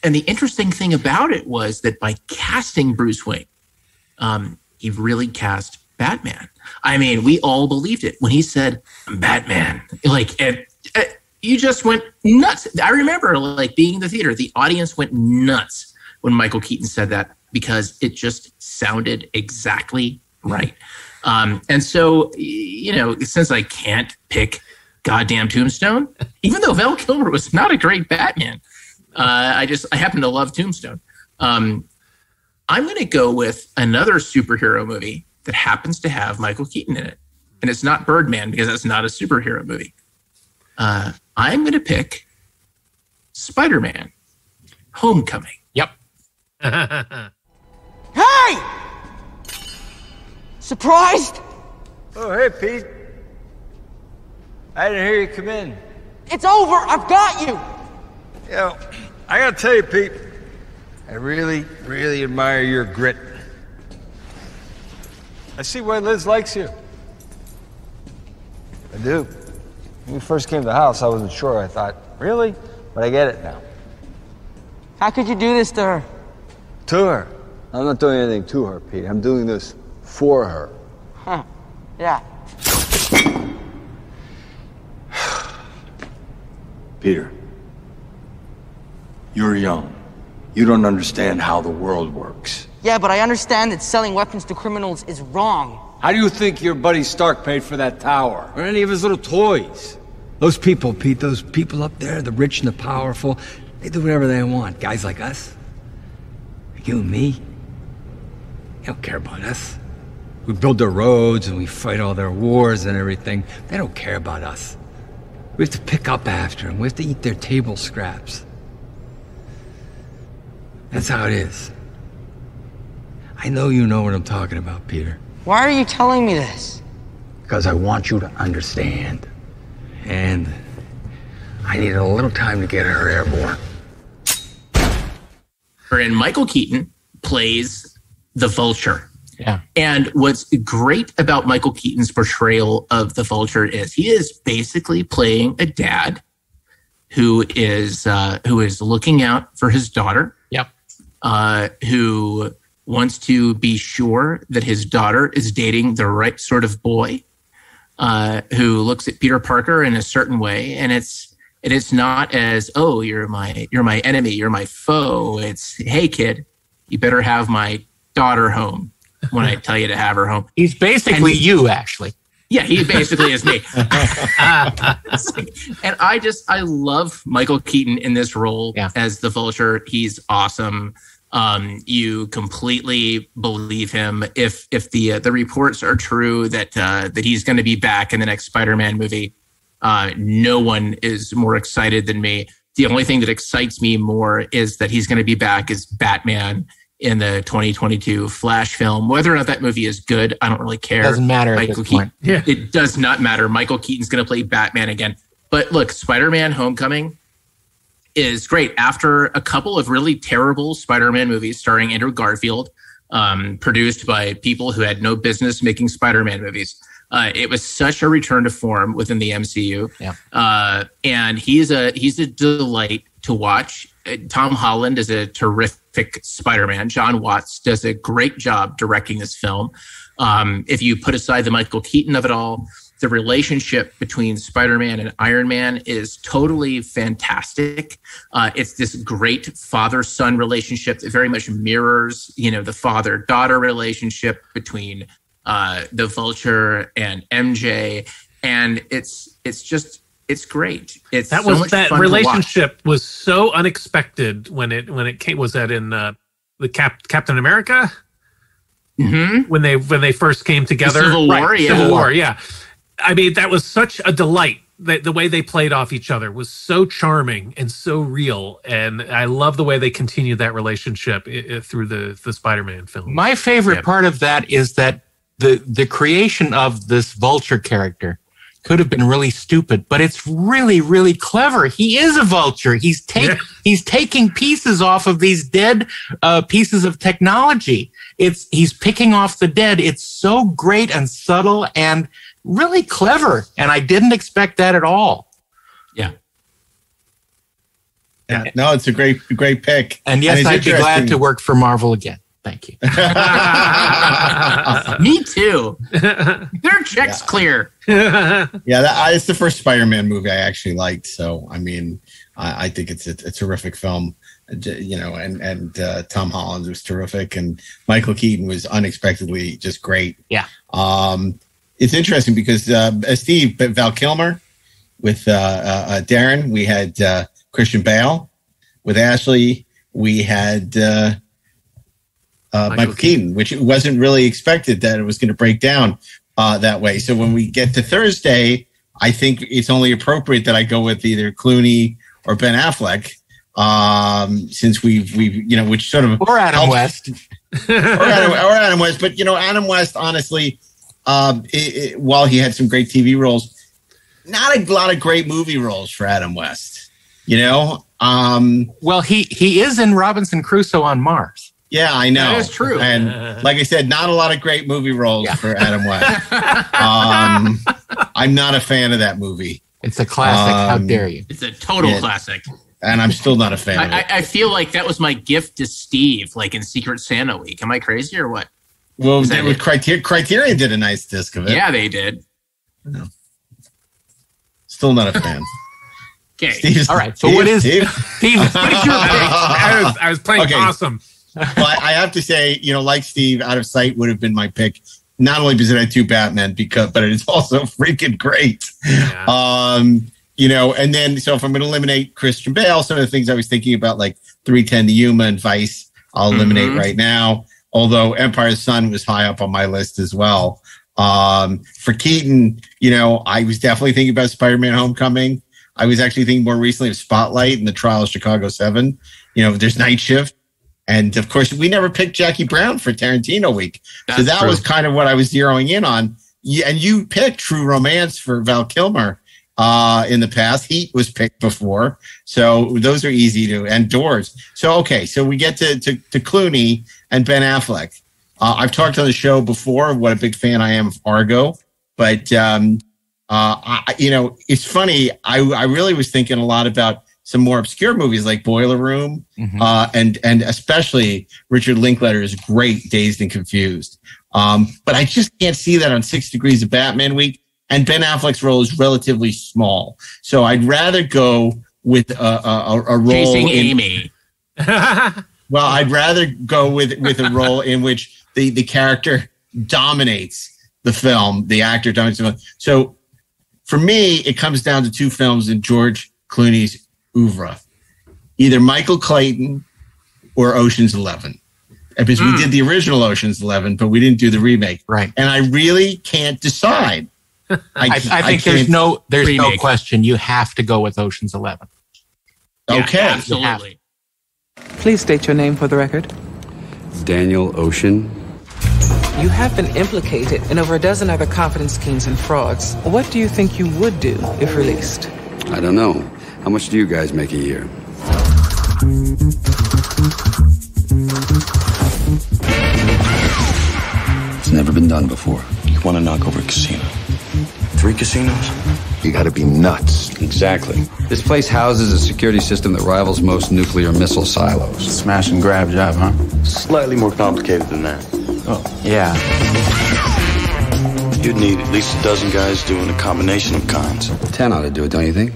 the interesting thing about it was that by casting Bruce Wayne, he really cast Batman. I mean, we all believed it when he said, I'm Batman. You just went nuts. I remember being in the theater, the audience went nuts when Michael Keaton said that because it just sounded exactly right. And so, since I can't pick goddamn Tombstone, even though Val Kilmer was not a great Batman, I happen to love Tombstone. I'm going to go with another superhero movie that happens to have Michael Keaton in it. And it's not Birdman because that's not a superhero movie. I'm going to pick Spider-Man Homecoming. Yep. Hey! Surprised? Oh, hey, Pete. I didn't hear you come in. It's over. I've got you. I gotta tell you, Pete, I really, really admire your grit. I see why Liz likes you. I do. When we first came to the house, I wasn't sure. I thought, really? But I get it now. How could you do this to her? To her? I'm not doing anything to her, Pete. I'm doing this for her. Huh. Yeah. Peter, you're young. You don't understand how the world works. Yeah, but I understand that selling weapons to criminals is wrong. How do you think your buddy Stark paid for that tower? Or any of his little toys? Those people, Pete, those people up there, the rich and the powerful, They do whatever they want. Guys like us, like you and me, they don't care about us. We build their roads and we fight all their wars and everything. They don't care about us. We have to pick up after them. We have to eat their table scraps. That's how it is. I know you know what I'm talking about, Peter. Why are you telling me this? Because I want you to understand. And I needed a little time to get her airborne. And Michael Keaton plays the Vulture. Yeah. And what's great about Michael Keaton's portrayal of the Vulture is he is basically playing a dad who is looking out for his daughter. Yep. Who wants to be sure that his daughter is dating the right sort of boy, who looks at Peter Parker in a certain way, and it's not as, oh, you're my enemy, you're my foe. It's, hey kid, you better have my daughter home when I tell you to have her home. He's basically you, actually. Yeah, he basically is me. And I love Michael Keaton in this role as the Vulture. He's awesome. You completely believe him. If the reports are true that he's going to be back in the next Spider-Man movie, no one is more excited than me. The only thing that excites me more is that he's going to be back as Batman in the 2022 Flash film. Whether or not that movie is good, I don't really care. Doesn't matter at this point. Yeah. It does not matter. Michael Keaton's going to play Batman again. But look, Spider-Man Homecoming is great. After a couple of really terrible Spider-Man movies starring Andrew Garfield, produced by people who had no business making Spider-Man movies, it was such a return to form within the MCU. Yeah. And he's a delight to watch. Tom Holland is a terrific Spider-Man. John Watts does a great job directing this film. If you put aside the Michael Keaton of it all, the relationship between Spider-Man and Iron Man is totally fantastic. It's this great father-son relationship that very much mirrors, the father-daughter relationship between the Vulture and MJ. And it's great. It's that relationship was so unexpected when it came. Was that in the Captain America? Mm-hmm. When they first came together, Civil War, yeah. Civil War, yeah. I mean, that was such a delight. The way they played off each other was so charming and so real, and I love the way they continued that relationship through the Spider-Man film. My favorite part of that is that the creation of this Vulture character could have been really stupid, but it's really, really clever. He is a vulture. He's taking pieces off of these dead pieces of technology. He's picking off the dead. It's so great and subtle and really clever, and I didn't expect that at all. Yeah. No, it's a great pick. And yes, I'd be glad to work for Marvel again. Thank you. Me too. Their check's clear. It's the first Spider-Man movie I actually liked. So, I mean, I think it's a terrific film, and Tom Holland was terrific, and Michael Keaton was unexpectedly just great. Yeah. It's interesting because Steve, Val Kilmer with Darren, we had Christian Bale. With Ashley, we had Michael Keaton, which wasn't really expected that it was going to break down that way. So when we get to Thursday, I think it's only appropriate that I go with either Clooney or Ben Affleck, since we've which sort of or Adam West, or Adam West. But Adam West, honestly, while he had some great TV roles, not a lot of great movie roles for Adam West. Well, he is in Robinson Crusoe on Mars. Yeah, I know. That is true. And like I said, not a lot of great movie roles for Adam West. I'm not a fan of that movie. It's a classic. How dare you? It's a total classic. And I'm still not a fan of it. I feel like that was my gift to Steve, like in Secret Santa Week. Am I crazy or what? Well, Criterion did a nice disc of it. Yeah, they did. No. Still not a fan. Okay. All right. So what is your pick? I was playing awesome. Well, I have to say, like Steve, Out of Sight would have been my pick. Not only because it had two Batman, but it is also freaking great. Yeah. And then, so if I'm going to eliminate Christian Bale, some of the things I was thinking about, like 3:10 to Yuma and Vice, I'll eliminate right now. Although Empire's Son was high up on my list as well. For Keaton, I was definitely thinking about Spider-Man Homecoming. I was actually thinking more recently of Spotlight and the Trial of Chicago 7. There's Night Shift. And of course, we never picked Jackie Brown for Tarantino week. So that was kind of what I was zeroing in on. And you picked True Romance for Val Kilmer in the past. Heat was picked before. So those are easy to, and Doors. So, okay. So we get to Clooney and Ben Affleck. I've talked on the show before what a big fan I am of Argo, but it's funny. I really was thinking a lot about some more obscure movies like Boiler Room, and especially Richard Linklater's great Dazed and Confused. But I just can't see that on 6 Degrees of Batman week. And Ben Affleck's role is relatively small, so I'd rather go with a role Chasing Amy. Well, I'd rather go with a role in which the character dominates the film, the actor dominates the film. So for me, it comes down to 2 films in George Clooney's oeuvre, either Michael Clayton or Ocean's 11. Because we did the original Ocean's 11, but we didn't do the remake. Right. And I really can't decide. I think there's no question. You have to go with Ocean's 11. Okay. Yeah, absolutely. Please state your name for the record. Daniel Ocean. You have been implicated in over a dozen other confidence schemes and frauds. What do you think you would do if released? I don't know. How much do you guys make a year? It's never been done before. You want to knock over a casino? 3 casinos? You gotta be nuts. Exactly. This place houses a security system that rivals most nuclear missile silos. Smash and grab job, huh? Slightly more complicated than that. Oh, yeah. You'd need at least a dozen guys doing a combination of cons. 10 ought to do it, don't you think?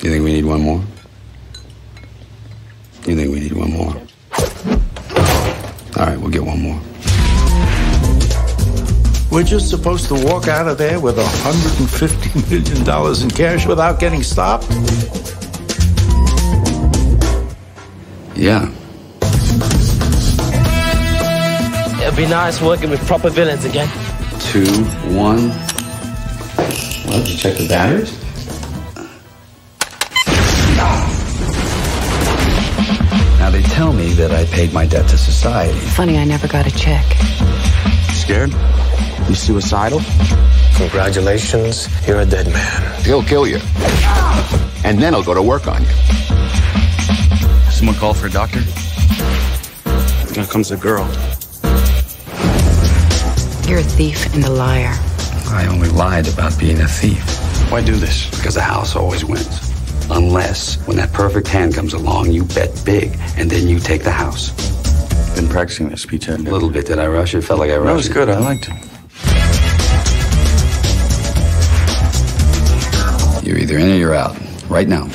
You think we need one more? You think we need one more? All right, we'll get one more. We're just supposed to walk out of there with $150 million in cash without getting stopped? Yeah. It'd be nice working with proper villains again. 2, 1. Well, did you check the batteries? Now, they tell me that I paid my debt to society. Funny, I never got a check. Scared? You suicidal? Congratulations, you're a dead man. He'll kill you. And then he'll go to work on you. Someone call for a doctor? Here comes the girl. You're a thief and a liar. I only lied about being a thief. Why do this? Because the house always wins. Unless, when that perfect hand comes along, you bet big, and then you take the house. Been practicing this speech, hadn't A little bit. Did I rush it? Felt like I rushed it. That was good. I liked it. You're either in or you're out. Right now.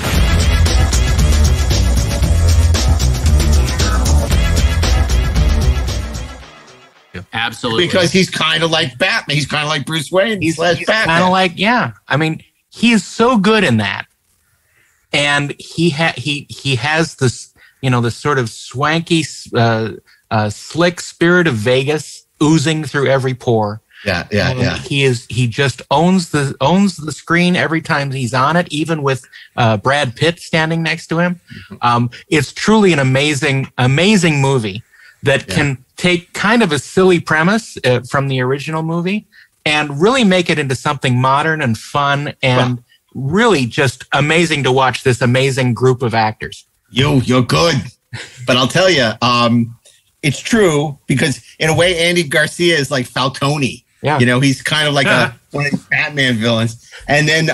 Absolutely. Because he's kind of like Batman. He's kind of like Bruce Wayne. He's Batman. Kind of like, yeah. I mean, he is so good in that. And he has this, this sort of swanky, slick spirit of Vegas oozing through every pore. Yeah. He just owns the screen every time he's on it, even with Brad Pitt standing next to him. It's truly an amazing movie that can take kind of a silly premise from the original movie and really make it into something modern and fun and really just amazing to watch this amazing group of actors. You're good. But I'll tell you, it's true because in a way, Andy Garcia is like Falcone. Yeah. He's kind of like one of these Batman villains. And then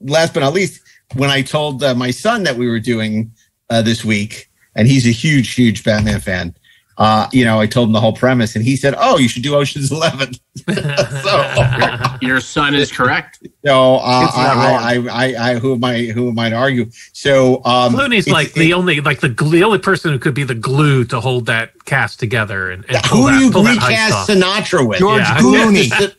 last but not least, when I told my son that we were doing this week, and he's a huge, huge Batman fan, I told him the whole premise, and he said, "Oh, you should do Ocean's 11." Your son is correct. So who am I to argue? So Clooney's like the only person who could be the glue to hold that cast together and who do you recast Sinatra with? George Clooney.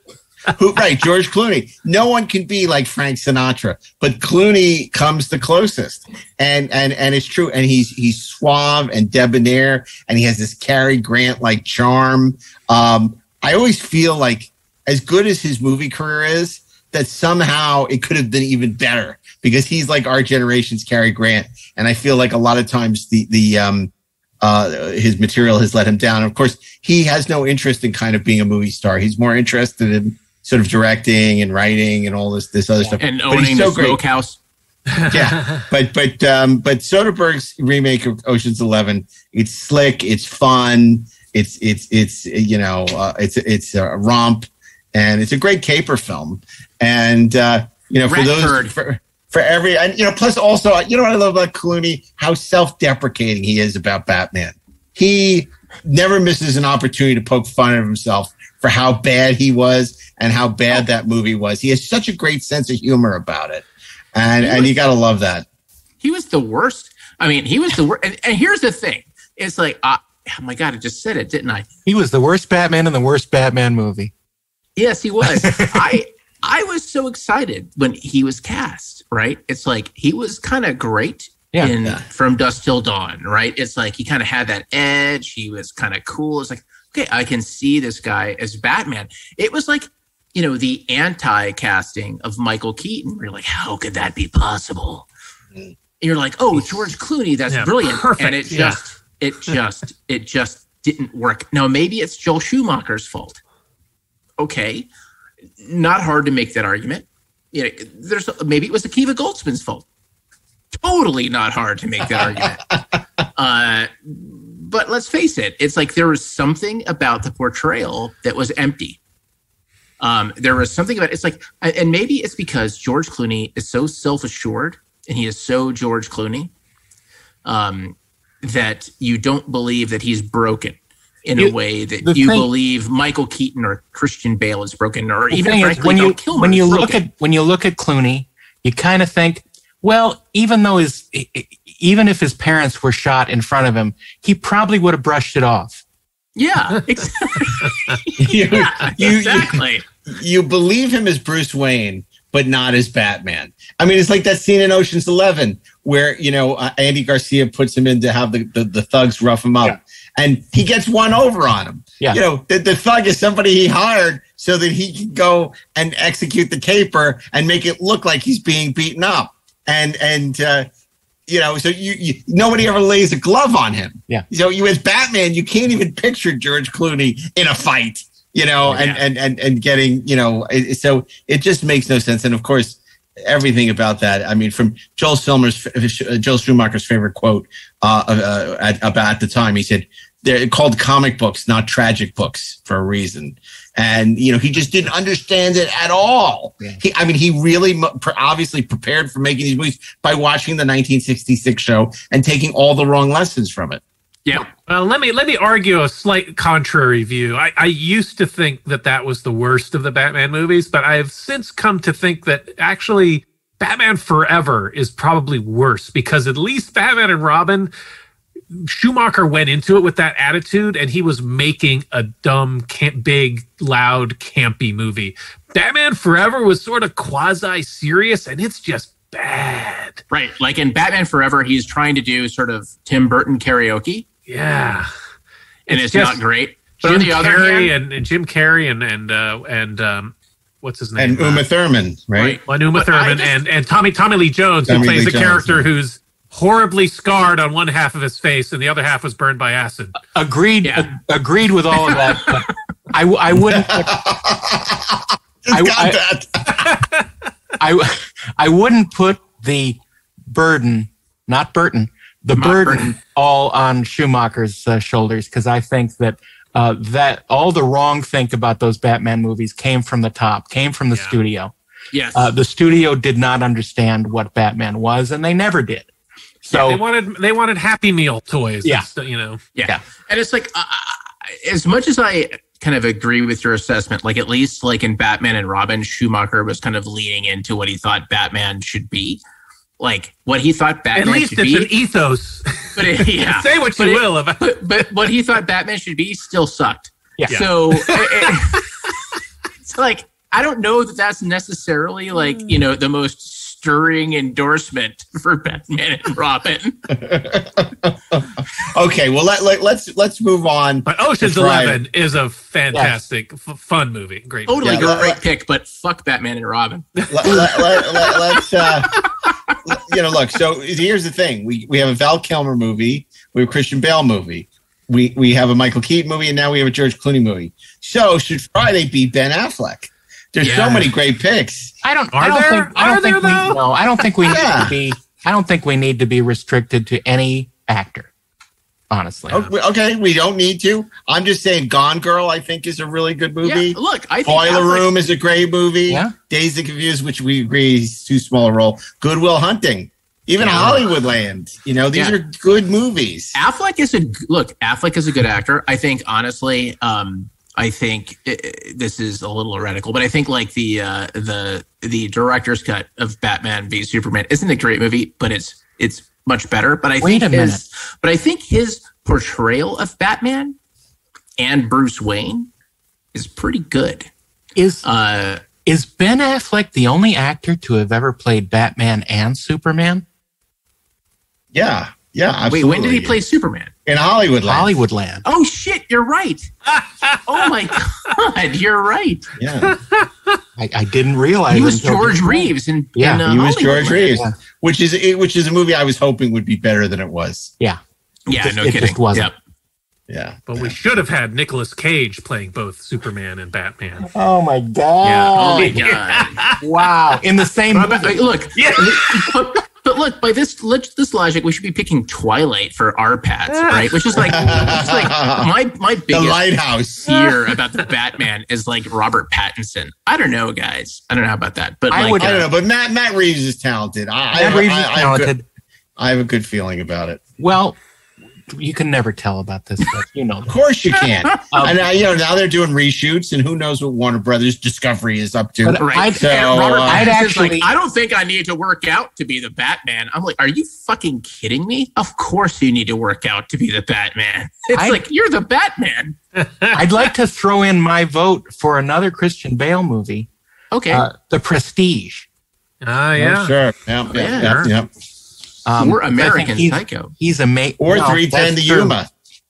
Right, George Clooney. No one can be like Frank Sinatra, but Clooney comes the closest. And it's true. And he's suave and debonair, and he has this Cary Grant-like charm. I always feel like, as good as his movie career is, that somehow it could have been even better, because he's like our generation's Cary Grant. And I feel like a lot of times his material has let him down. Of course, he has no interest in kind of being a movie star. He's more interested in sort of directing and writing and all this other stuff. And owning the smokehouse. Yeah, but Soderbergh's remake of Ocean's 11, it's slick, it's fun, it's a romp, and it's a great caper film. And for those for every, and plus also, what I love about Clooney, how self-deprecating he is about Batman. He never misses an opportunity to poke fun at himself for how bad he was and how bad that movie was. He has such a great sense of humor about it. And you got to love that. He was the worst. I mean, he was the worst. And here's the thing. It's like, oh my God, I just said it, didn't I? He was the worst Batman in the worst Batman movie. Yes, he was. I was so excited when he was cast, right? It's like, he was kind of great in From Dusk Till Dawn, right? It's like, he kind of had that edge. He was kind of cool. It's like, okay, I can see this guy as Batman. It was like, the anti-casting of Michael Keaton. You're like, how could that be possible? And you're like, oh, George Clooney, that's brilliant. Perfect. And it just didn't work. Now, maybe it's Joel Schumacher's fault. Okay. Not hard to make that argument. Maybe it was Akiva Goldsman's fault. Totally not hard to make that argument. But let's face it, it's like there was something about the portrayal that was empty. There was something about it's like, and maybe it's because George Clooney is so self-assured and he is so George Clooney that you don't believe that he's broken in a way that you believe Michael Keaton or Christian Bale is broken, or even frankly Val Kilmer. When you look at Clooney, you kind of think, well, even if his parents were shot in front of him, he probably would have brushed it off. Yeah, exactly. You believe him as Bruce Wayne, but not as Batman. I mean, it's like that scene in Ocean's 11 where, Andy Garcia puts him in to have the thugs rough him up. Yeah. And he gets one over on him. Yeah. The thug is somebody he hired so that he can go and execute the caper and make it look like he's being beaten up. So nobody ever lays a glove on him. Yeah. So you as Batman, you can't even picture George Clooney in a fight, and getting, so it just makes no sense. And of course, everything about that. I mean, from Joel Schumacher's favorite quote about the time, he said, they're called comic books, not tragic books, for a reason. And, he just didn't understand it at all. Yeah. He really obviously prepared for making these movies by watching the 1966 show and taking all the wrong lessons from it. Yeah. Well, let me argue a slight contrary view. I used to think that was the worst of the Batman movies, but I've since come to think that actually Batman Forever is probably worse, because at least Batman and Robin, Schumacher went into it with that attitude, and he was making a dumb, big, loud, campy movie. Batman Forever was sort of quasi-serious, and it's just bad. Right. Like in Batman Forever, he's trying to do sort of Tim Burton karaoke. Yeah. And it's not great. But on the other hand, and Jim Carrey and what's his name? And Uma Thurman, right? Well, Uma Thurman and Tommy Lee Jones, who plays a character who's horribly scarred on one half of his face and the other half was burned by acid. Agreed with all of that. But I wouldn't. I wouldn't put the burden, not Burton, burden all on Schumacher's shoulders, because I think that that all the wrong think about those Batman movies came from the top, came from the studio. Yes, the studio did not understand what Batman was, and they never did. So they wanted Happy Meal toys. Yeah. Yeah. And it's like, as much as I kind of agree with your assessment, like at least like in Batman and Robin, Schumacher was kind of leaning into what he thought Batman should be. Like what he thought Batman should be. At least it's an ethos. But say what you will about but what he thought Batman should be still sucked. Yeah. So it's like, I don't know that that's necessarily like, the most stirring endorsement for Batman and Robin. Okay, well let's move on. But Ocean's 11 is a fantastic, fun movie. Great, totally great pick. But fuck Batman and Robin. Let's look. So here's the thing: we have a Val Kilmer movie, we have a Christian Bale movie, we have a Michael Keaton movie, and now we have a George Clooney movie. So should Friday be Ben Affleck? There's so many great picks. I don't think we need to be restricted to any actor. Honestly. Okay, we don't need to. I'm just saying Gone Girl, I think, is a really good movie. Yeah, look, I think Boiler Room is a great movie. Yeah. Dazed and Confused, which we agree is too small a role. Good Will Hunting. Even Hollywoodland. These are good movies. Affleck is a good actor. I think, honestly, this is a little heretical, but I think like the director's cut of Batman v Superman isn't a great movie, but it's much better. But I think his portrayal of Batman and Bruce Wayne is pretty good. Is Ben Affleck the only actor to have ever played Batman and Superman? Yeah, absolutely. Wait, when did he play Superman? In Hollywoodland. Oh shit, you're right. Oh my god, you're right. Yeah, I didn't realize he was George Reeves. He was George Reeves, which is a movie I was hoping would be better than it was. Yeah, no kidding. It just wasn't. Yep. Yeah, but we should have had Nicolas Cage playing both Superman and Batman. Oh my god! Yeah. Oh my god! Wow! In the same movie. Look, but look, by this logic, we should be picking Twilight for our Pats, right? Which is like my biggest The Lighthouse fear about the Batman is like Robert Pattinson. I don't know, guys. I don't know about that, but I don't know. But Matt Reeves is talented. I have a good feeling about it. Well, you can never tell about this stuff, Of course you can. And now they're doing reshoots, and who knows what Warner Brothers Discovery is up to. Robert Pattinson's like, I don't think I need to work out to be the Batman. I'm like, are you fucking kidding me? Of course you need to work out to be the Batman. It's like, you're the Batman. I'd like to throw in my vote for another Christian Bale movie. Okay. The Prestige. Yeah. Oh, sure. Yep. Or American Psycho. He's amazing. Or 310 to Yuma.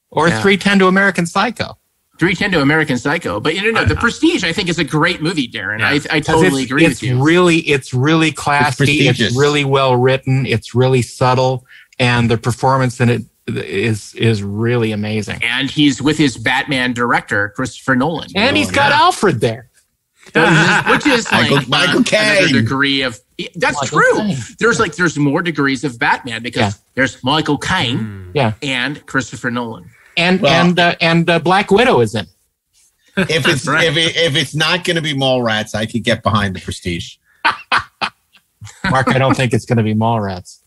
Or 310 to American Psycho. 310 to American Psycho. But The Prestige, I think, is a great movie, Darren. Yeah. I totally agree with you. It's really classy. It's really well written. It's really subtle. And the performance in it is really amazing. And he's with his Batman director, Christopher Nolan. And he's got Alfred there. Which is like Michael Caine. Another degree of that's Michael true. Caine. There's more degrees of Batman because there's Michael Caine, and Christopher Nolan, and Black Widow is in. If it's not going to be Mallrats, I could get behind The Prestige. Mark, I don't think it's going to be Mallrats.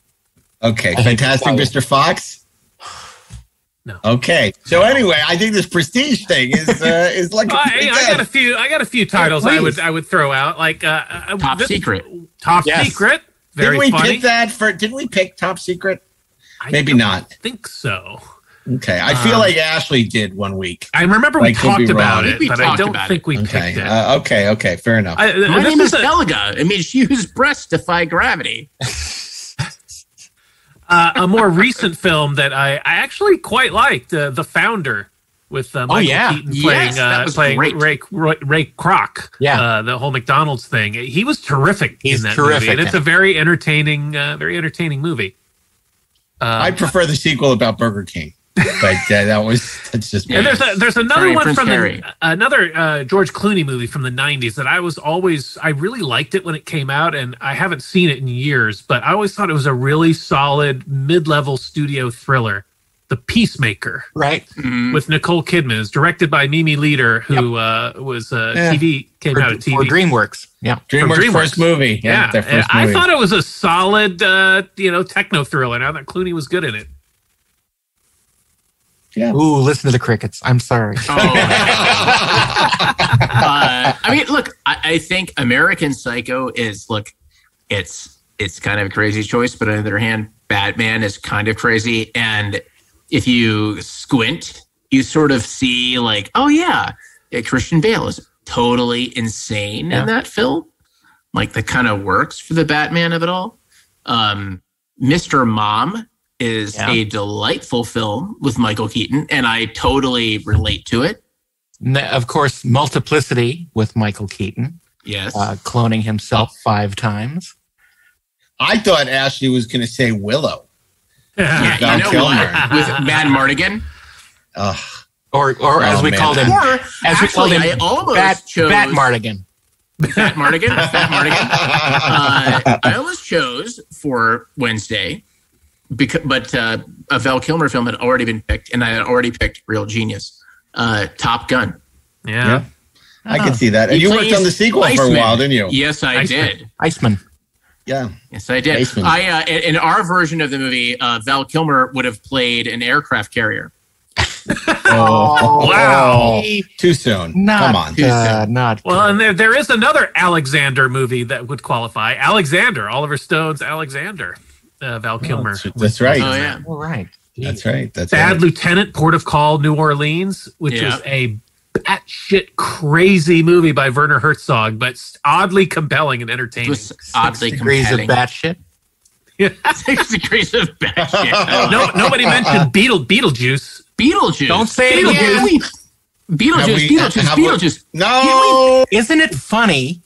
Okay, Fantastic Mr. Fox. No. Okay. So anyway, I think this Prestige thing is like. I got a few titles I would throw out like Top Secret. Top Secret. Very funny. Didn't we pick Top Secret? Maybe not. I think so. Okay. I feel like Ashley did one week. I remember we talked about it, but I don't think we picked it. Okay. Fair enough. My name is Helga. It means use breasts defy gravity. A more recent film that I actually quite liked, The Founder, with Michael Keaton playing Ray Kroc. Yeah, the whole McDonald's thing. He was terrific in that movie, and it's a very entertaining movie. I prefer the sequel about Burger King, but that's just me. And there's another one from another George Clooney movie from the 90s that I really liked it when it came out, and I haven't seen it in years, but I always thought it was a really solid mid-level studio thriller, The Peacemaker, right? With Nicole Kidman. It's directed by Mimi Leder, who was TV came out of TV for DreamWorks. Yeah, DreamWorks first movie. Yeah, their first movie. I thought it was a solid techno thriller. I thought Clooney was good in it. Yeah. Ooh, listen to the crickets. I'm sorry. I mean, look, I think American Psycho is it's kind of a crazy choice, but on the other hand, Batman is kind of crazy. And if you squint, you sort of see like, oh yeah, Christian Bale is totally insane in that film. Like, that kind of works for the Batman of it all. Mr. Mom is a delightful film with Michael Keaton, and I totally relate to it. Of course, Multiplicity with Michael Keaton. Yes. Cloning himself 5 times. I thought Ashley was going to say Willow. Yeah, you know what? With Mad Mardigan. Or as we called him. Or, actually, I almost chose... Bat Mardigan. Bat Mardigan. I almost chose for Wednesday, but a Val Kilmer film had already been picked, and I had already picked Real Genius. Top Gun. Yeah. I can see that. And you worked on the sequel for a while, didn't you? Yes, I did. Iceman. Yeah. Yes, I did. Iceman. In our version of the movie, Val Kilmer would have played an aircraft carrier. Wow. Too soon. Not, Come on. Too soon. Not Well, and there is another Alexander movie that would qualify. Alexander, Oliver Stone's Alexander. Val Kilmer. That's right. Oh, yeah. All right. That's right. That's Bad right. Lieutenant, Port of Call, New Orleans, which is a batshit crazy movie by Werner Herzog, but oddly compelling and entertaining. It was oddly 6 degrees of compelling. batshit. 6 degrees of batshit. Nobody mentioned Beetlejuice. Beetlejuice. Don't say it again. Beetlejuice. No. Isn't it funny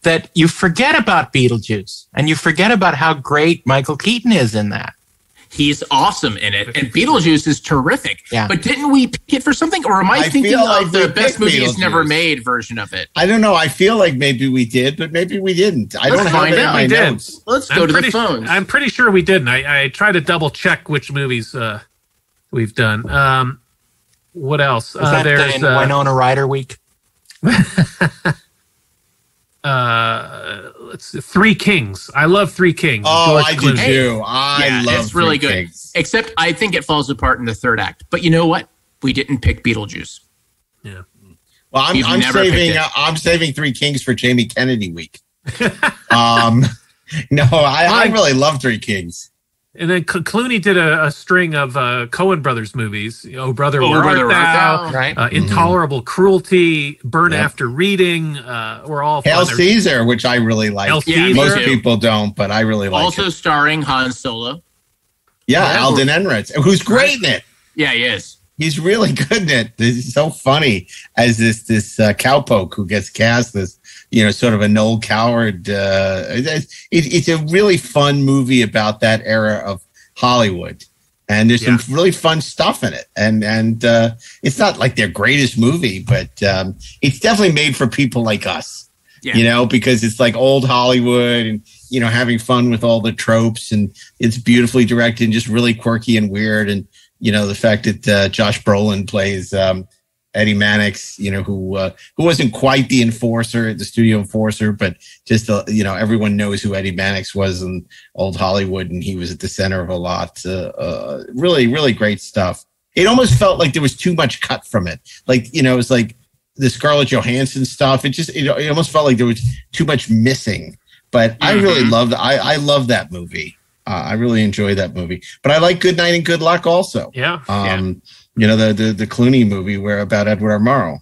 that you forget about Beetlejuice and you forget about how great Michael Keaton is in that? He's awesome in it, and Beetlejuice is terrific. Yeah. But didn't we pick it for something, or am I thinking feel like of we the best picked movies Beetlejuice. never made version of it? I don't know. I feel like maybe we did, but maybe we didn't. I don't have it in my notes. Let's go to the phones. I'm pretty sure we didn't. I try to double check which movies we've done. What else? Was that there's in Winona Ryder week? Let's see, Three Kings. I love Three Kings. Oh, George I do Clooney. too. I love it's really Three good. Kings. Except I think it falls apart in the third act. But you know what? We didn't pick Beetlejuice. Yeah. Well, I'm never saving. picked it. I'm saving Three Kings for Jamie Kennedy week. No, I really love Three Kings. And then Clooney did a string of Coen Brothers movies. Oh, Brother, Oh, Where Brother, Art Where Art Thou? Thou? Right. Intolerable Cruelty, Burn After Reading. We're all Hail fun. Caesar, which I really like. Hail Caesar. Most people don't, but I really like Also it. starring Han Solo. Yeah, Alden Ehrenreich, who's great in it. Yeah, he is. He's really good in it. He's so funny as this cowpoke who gets cast as, sort of a Noel Coward. It's a really fun movie about that era of Hollywood. And there's some really fun stuff in it. And it's not like their greatest movie, but it's definitely made for people like us, because it's like old Hollywood and, having fun with all the tropes, and it's beautifully directed and just really quirky and weird. And, the fact that Josh Brolin plays Eddie Mannix, who wasn't quite the enforcer, the studio enforcer, but just, everyone knows who Eddie Mannix was in old Hollywood, and he was at the center of a lot. Really, really great stuff. It almost felt like there was too much cut from it. Like, it was like the Scarlett Johansson stuff. It almost felt like there was too much missing. But I really loved I love that movie. I really enjoy that movie. But I like Good Night and Good Luck also. Yeah. The Clooney movie about Edward R. Murrow.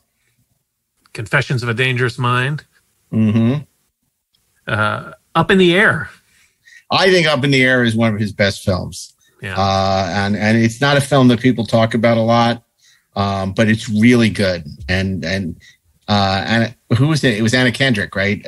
Confessions of a Dangerous Mind. Mm-hmm. Up in the Air. I think Up in the Air is one of his best films. Yeah. And it's not a film that people talk about a lot, but it's really good. And who was it? It was Anna Kendrick, right?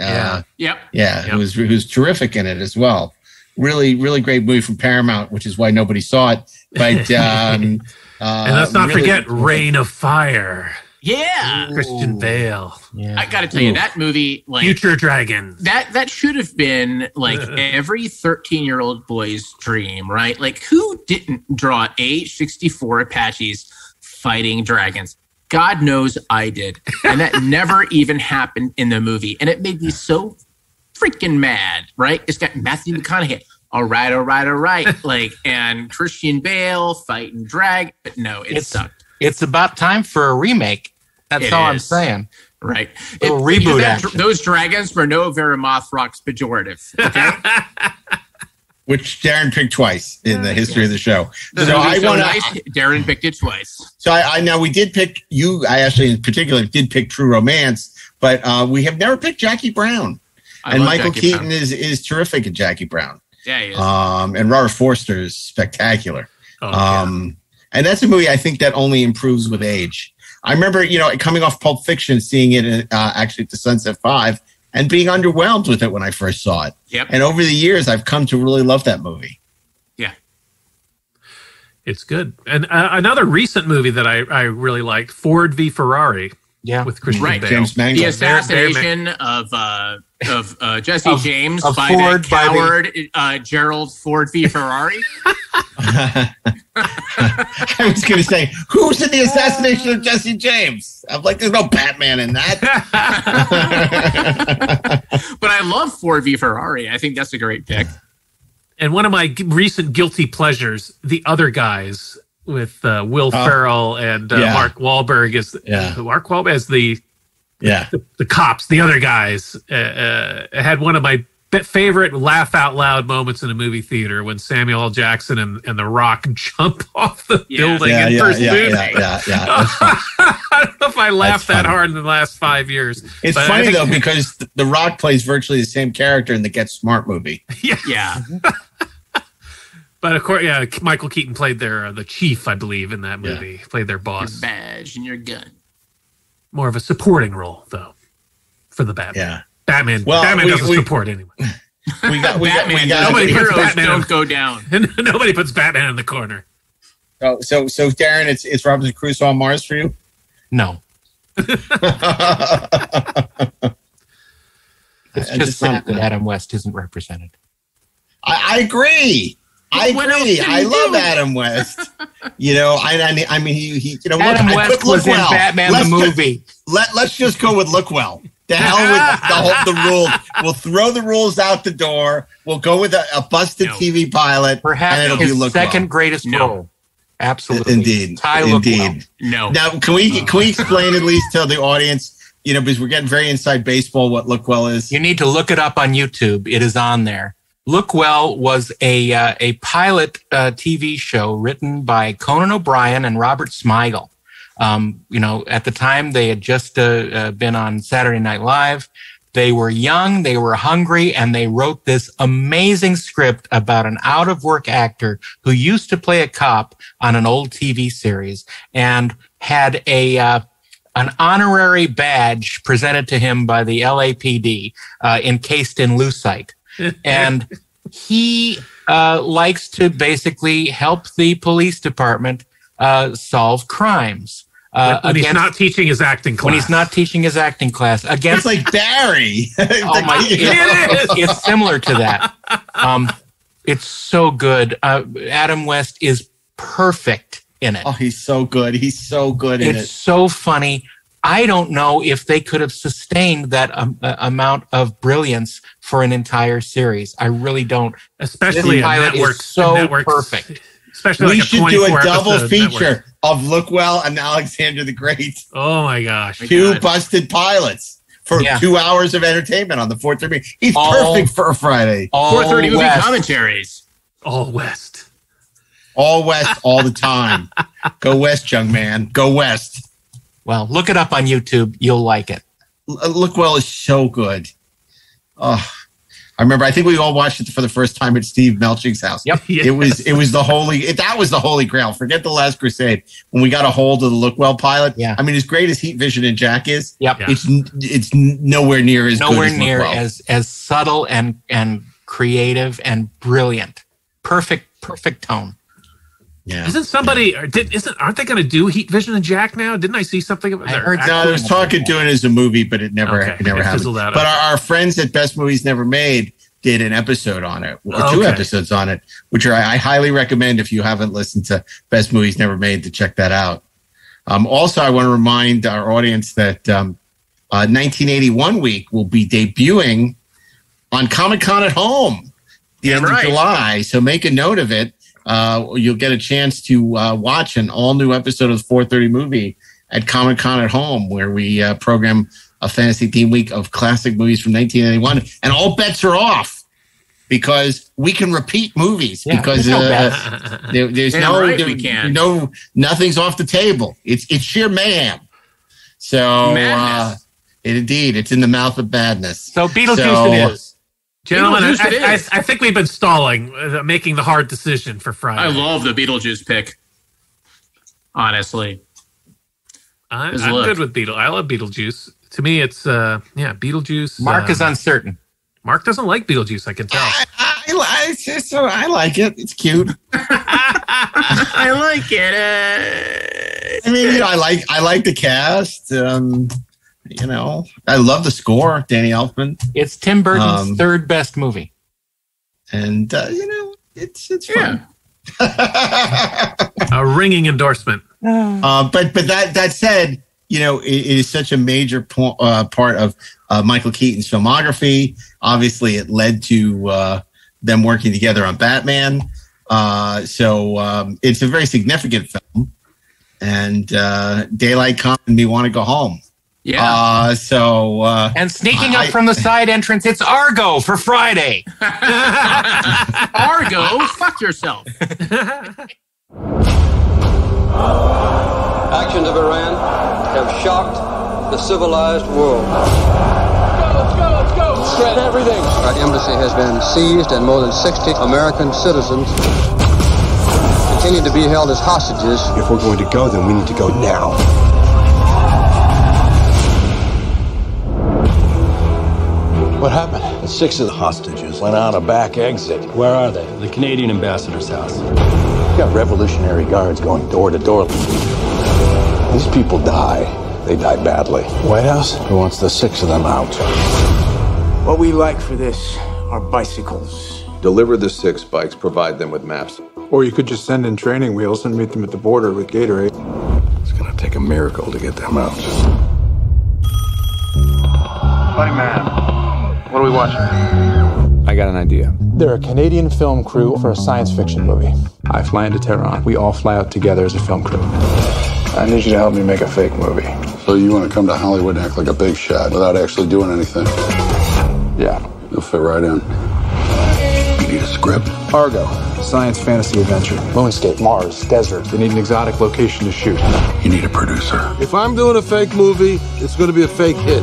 Who's terrific in it as well. Really, really great movie from Paramount, which is why nobody saw it. But and let's not forget Reign of Fire. Yeah, Christian Bale. Yeah. I got to tell you, that movie, like Future Dragon, that should have been like every 13-year-old boy's dream, right? Like, who didn't draw AH-64 Apaches fighting dragons? God knows I did, and that never even happened in the movie, and it made me so freaking mad. Right? It's got Matthew McConaughey. All right. Like, and Christian Bale fighting drag. But no, it sucked. It's about time for a remake. That's all I'm saying. Right. A reboot action. Those dragons were no Veramoth Rock's pejorative. Okay? Which Darren picked twice in the history of the show. Darren picked it twice. So I know we did pick you. I actually in particular did pick True Romance, But we have never picked Jackie Brown. And Michael Jackie Keaton Brown. is terrific at Jackie Brown. Yeah, he is. And Robert Forster is spectacular. Oh, And that's a movie I think that only improves with age. I remember, coming off Pulp Fiction, seeing it actually at the Sunset 5 and being underwhelmed with it when I first saw it. Yep. And over the years, I've come to really love that movie. Yeah. It's good. And another recent movie that I really liked, Ford v. Ferrari. Yeah. With Christian Right. Bale. James Mangold. The assassination of Jesse James by Ford, the coward Gerald Ford v. Ferrari. I was going to say, who's in the assassination of Jesse James? I'm like, there's no Batman in that. But I love Ford v. Ferrari. I think that's a great pick. And one of my recent guilty pleasures, The Other Guys, with Will Ferrell and Mark Wahlberg as the cops. The Other Guys had one of my favorite laugh out loud moments in a movie theater when Samuel L. Jackson and The Rock jump off the building in pursuit. I don't know if I laughed that hard in the last 5 years. It's funny though, because The Rock plays virtually the same character in the Get Smart movie. Yeah. But of course, Michael Keaton played the chief, I believe, in that movie. He played their boss. Your badge and your gun. More of a supporting role, though, for the Batman. Yeah. Batman doesn't support anyone. Nobody puts Batman don't go down. Nobody puts Batman in the corner. So Darren, it's Robinson Crusoe on Mars for you? No. It's just sad that Adam West isn't represented. I agree. I love Adam West. I mean, he Adam West was in Batman the movie. Let's just go with Look Well. The hell with the rules. We'll throw the rules out the door. We'll go with a busted TV pilot. Perhaps and it'll his be Look second Well. great role. Absolutely. Indeed. Indeed. No. Now, can we explain at least to the audience, because we're getting very inside baseball, what Look Well is? You need to look it up on YouTube. It is on there. Look Well was a pilot TV show written by Conan O'Brien and Robert Smigel. At the time they had just been on Saturday Night Live. They were young, they were hungry, and they wrote this amazing script about an out-of-work actor who used to play a cop on an old TV series and had an honorary badge presented to him by the LAPD encased in lucite. And he likes to basically help the police department solve crimes. When he's not teaching his acting class. When he's not teaching his acting class. Against, it's like Barry. It's similar to that. It's so good. Adam West is perfect in it. Oh, he's so good. He's so good in it. It's so funny. I don't know if they could have sustained that amount of brilliance for an entire series. I really don't. Especially pilot is so perfect. Especially we like should do a double feature of Look Well and Alexander the Great. Oh my gosh. Two busted pilots for 2 hours of entertainment on the 4:30. He's perfect for a Friday. 4:30 movie commentaries. All West. All West all the time. Go West, young man. Go West. Well, look it up on YouTube. You'll like it. Look Well is so good. Oh, I remember. I think we all watched it for the first time at Steve Melching's house. Yep. It was the that was the holy grail. Forget The Last Crusade. When we got a hold of the Look Well pilot. Yeah. I mean, as great as Heat Vision and Jack is. Yep. It's nowhere near as good as Look Well. as subtle and creative and brilliant. Perfect tone. Yeah. Isn't somebody aren't they going to do Heat Vision and Jack now? Didn't I see something about that? No, there was talk of doing it as a movie, but it never happened. But our friends at Best Movies Never Made did an episode on it, or 2 episodes on it, which I highly recommend if you haven't listened to Best Movies Never Made to check that out. Also, I want to remind our audience that 1981 week will be debuting on Comic-Con at Home the end of July. So make a note of it. You'll get a chance to watch an all-new episode of the 4:30 movie at Comic-Con at Home, where we program a fantasy theme week of classic movies from 1981. And all bets are off because we can repeat movies because there's nothing's off the table. It's sheer mayhem. So Indeed, it's in the mouth of badness. So Beetlejuice it is. Gentlemen, I think we've been stalling, making the hard decision for Friday. I love the Beetlejuice pick. Honestly. I'm good with Beetle. I love Beetlejuice. To me, it's Beetlejuice. Mark is uncertain. Mark doesn't like Beetlejuice. I can tell. I like it. It's cute. I like it. I mean, I like the cast. I love the score. Danny Elfman. It's Tim Burton's third best movie, and it's fun. A ringing endorsement. But that said, it is such a major part of Michael Keaton's filmography. Obviously, it led to them working together on Batman. So it's a very significant film. And daylight comes and we want to go home. Yeah. And sneaking up from the side entrance, it's Argo for Friday. Argo? Fuck yourself. Actions of Iran have shocked the civilized world. Let's go! Shred everything! Our embassy has been seized and more than 60 American citizens continue to be held as hostages. If we're going to go, then we need to go now. What happened? 6 of the hostages went out a back exit. Where are they? The Canadian ambassador's house. Got Revolutionary Guards going door to door. These people die. They die badly. White House? Who wants the 6 of them out? What we like for this are bicycles. Deliver the 6 bikes, provide them with maps. Or you could just send in training wheels and meet them at the border with Gatorade. It's gonna take a miracle to get them out. Buddy man, what are we watching? I got an idea. They're a Canadian film crew for a science fiction movie. I fly into Tehran. We all fly out together as a film crew. I need you to help me make a fake movie. So you want to come to Hollywood and act like a big shot without actually doing anything? Yeah. You'll fit right in. You need a script? Argo, science fantasy adventure. Moonscape, Mars, desert. They need an exotic location to shoot. You need a producer. If I'm doing a fake movie, it's going to be a fake hit.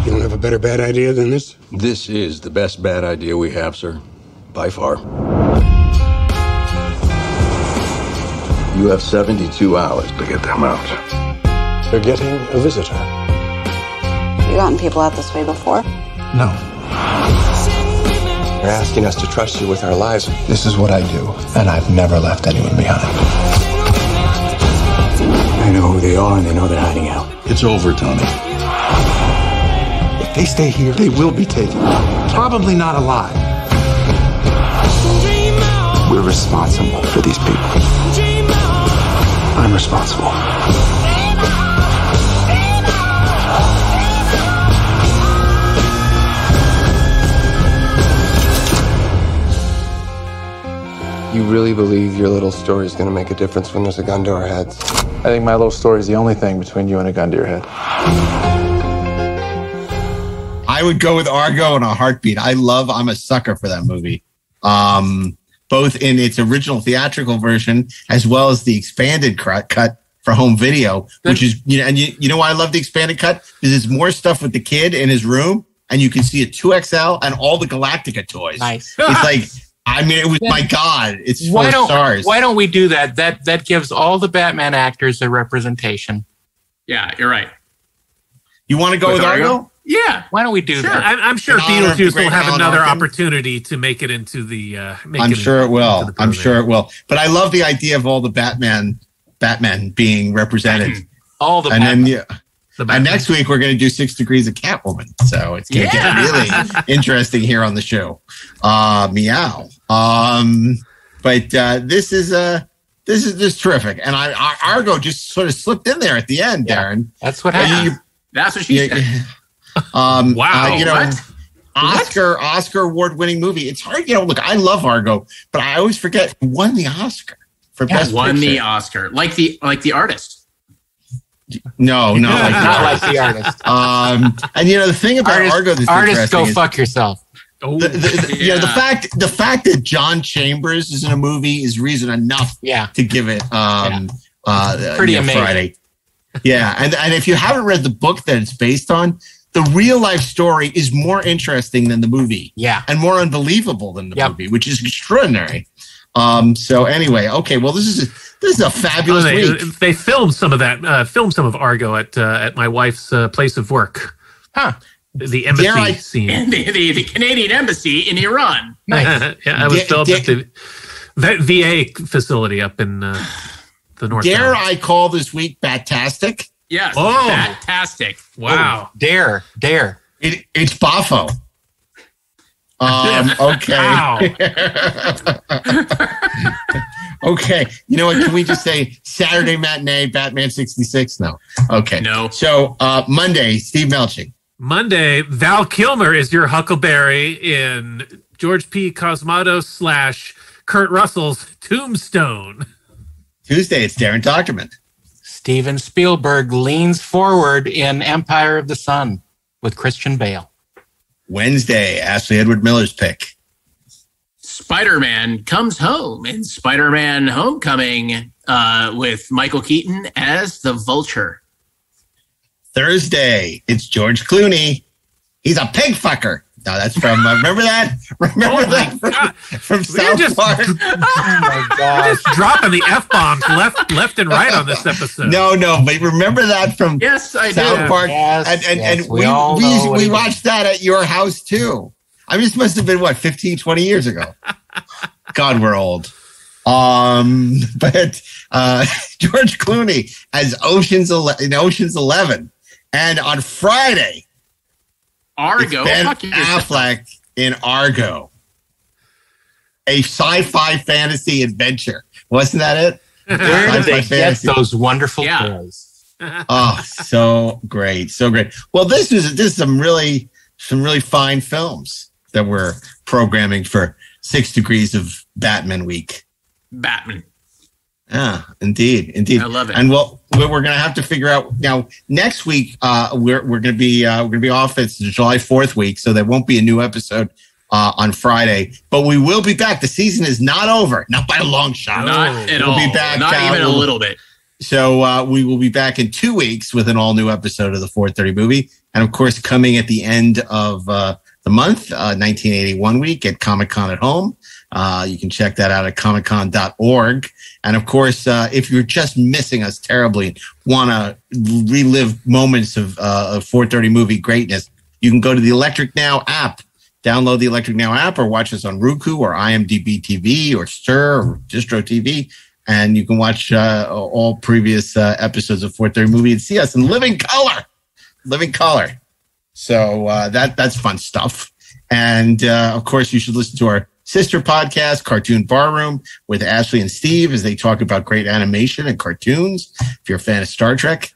You don't have a better bad idea than this? This is the best bad idea we have, sir. By far. You have 72 hours to get them out. They're getting a visitor. Have you gotten people out this way before? No. You're asking us to trust you with our lives. This is what I do, and I've never left anyone behind. I know who they are, and they know they're hiding out. It's over, Tony. If they stay here, they will be taken. Probably not alive. We're responsible for these people. I'm responsible. You really believe your little story is going to make a difference when there's a gun to our heads? I think my little story is the only thing between you and a gun to your head. I would go with Argo in a heartbeat. I'm a sucker for that movie. Both in its original theatrical version as well as the expanded cut for home video, which is, you know why I love the expanded cut? Because it's more stuff with the kid in his room, and you can see a 2XL and all the Galactica toys. Nice. It's like, it was, my God, it's 4 stars. Why don't we do that? That gives all the Batman actors a representation. Yeah, you're right. You want to go with Argo? Yeah. Why don't we do that? I'm sure Beetlejuice will have another opportunity to make it into the. I'm sure it will. But I love the idea of all the Batman being represented. All the and Batman. then and next week we're going to do 6 Degrees of Catwoman. So it's going to get really interesting here on the show. Meow. But this is terrific, and Argo just sort of slipped in there at the end, Darren. That's what happened. That's what she said. Wow. Oscar award-winning movie. It's hard, look, I love Argo, but I always forget who won the Oscar for best won picture. the Oscar. Like the artist. No, not like the artist. And the thing about Argo that's artist, go interesting fuck yourself. The fact that John Chambers is in a movie is reason enough to give it pretty amazing. Friday. Yeah, and if you haven't read the book that it's based on, the real life story is more interesting than the movie. Yeah. And more unbelievable than the movie, which is extraordinary. So anyway, okay, well, this is a fabulous week. They filmed some of that, filmed some of Argo at my wife's place of work. Huh. The embassy scene. The Canadian embassy in Iran. Nice. Yeah, I was filmed at the VA facility up in the north. Dare I call this week Bat-tastic? Yes. Oh. Bat-tastic. Wow. Oh, dare. It's Boffo. Okay. Okay. You know what? Can we just say Saturday matinee, Batman 66? No. Okay. No. So Monday, Steve Melching. Monday, Val Kilmer is your Huckleberry in George P. Cosmatos / Kurt Russell's Tombstone. Tuesday, it's Darren Docterman. Steven Spielberg leans forward in Empire of the Sun with Christian Bale. Wednesday, Ashley Edward Miller's pick. Spider-Man comes home in Spider-Man Homecoming with Michael Keaton as the Vulture. Thursday, it's George Clooney. He's a pig fucker. No, that's from, remember that? Remember that from South Park? Oh my God. Just dropping the F-bombs left and right on this episode. No, but remember that from South Park? Yes, and yes, we watched that at your house too. I mean, this must have been, 15, 20 years ago. God, we're old. But George Clooney as Ocean's 11. And on Friday, Argo. Ben Affleck in Argo. A sci-fi fantasy adventure. Wasn't that it? Where did they get those wonderful clothes? Oh, so great. So great. Well, this is some really fine films that we're programming for 6 Degrees of Batman week. Batman. Yeah, indeed. I love it. And we're going to have to figure out now. Next week, we're going to be off. It's the July 4th week, so there won't be a new episode on Friday. But we will be back. The season is not over, not by a long shot. Not at all. We'll be back. Not even a little bit. So we will be back in 2 weeks with an all new episode of the 430 movie, and of course, coming at the end of the month, 1981 week at Comic-Con at Home. You can check that out at comiccon.org. And of course, if you're just missing us terribly and want to relive moments of 430 movie greatness, you can go to the Electric Now app. Download the Electric Now app or watch us on Roku or IMDb TV or Stir or Distro TV. And you can watch all previous episodes of 430 movie and see us in living color. So that's fun stuff. And of course, you should listen to our sister podcast, Cartoon Barroom, with Ashley and Steve as they talk about great animation and cartoons. If you're a fan of Star Trek,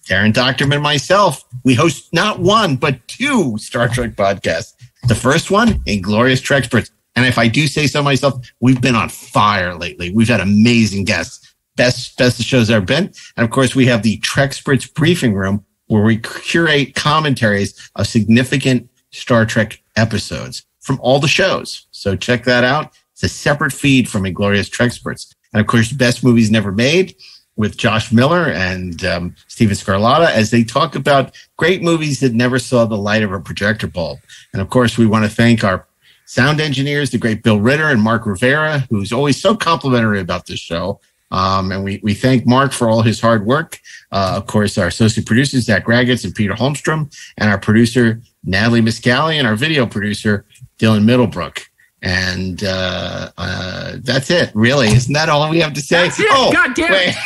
Darren Docterman and myself, we host not one, but 2 Star Trek podcasts. The first one, Inglorious Treksperts. And if I do say so myself, we've been on fire lately. We've had amazing guests. Best the show's ever been. And of course, we have the Treksperts Briefing Room, where we curate commentaries of significant Star Trek episodes from all the shows. So check that out. It's a separate feed from Inglorious Treksperts. And of course, Best Movies Never Made with Josh Miller and Steven Scarlatta as they talk about great movies that never saw the light of a projector bulb. And of course, we want to thank our sound engineers, the great Bill Ritter and Mark Rivera, who's always so complimentary about this show. And we thank Mark for all his hard work. Of course, our associate producers, Zach Raggets and Peter Holmstrom, and our producer, Natalie Miscali, and our video producer, Dylan Middlebrook. And that's it, really. Isn't that all we have to say? That's it. God damn it.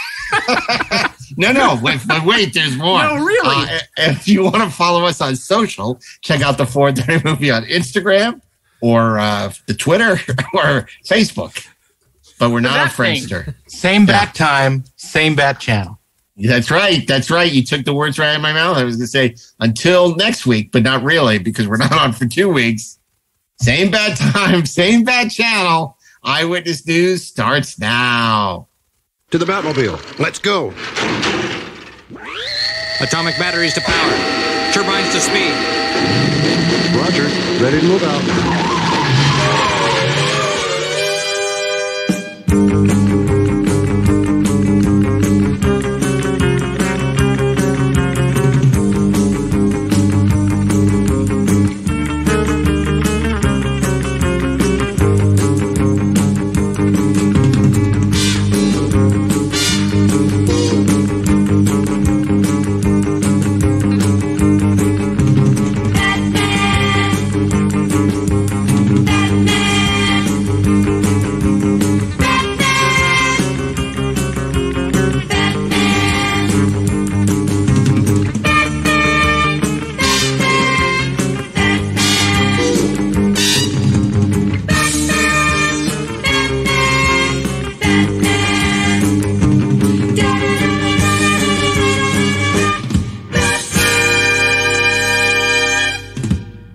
No, wait, there's more. No, really? If you want to follow us on social, check out the 430 Movie on Instagram or the Twitter or Facebook. But we're not on Friendster. Same bat time, same bat channel. That's right. You took the words right out of my mouth. I was going to say until next week, but not really, because we're not on for 2 weeks. Same bat time, same bat channel. Eyewitness News starts now. To the Batmobile. Let's go. Atomic batteries to power. Turbines to speed. Roger. Ready to move out.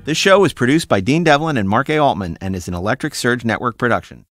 This show was produced by Dean Devlin and Mark A. Altman and is an Electric Surge Network production.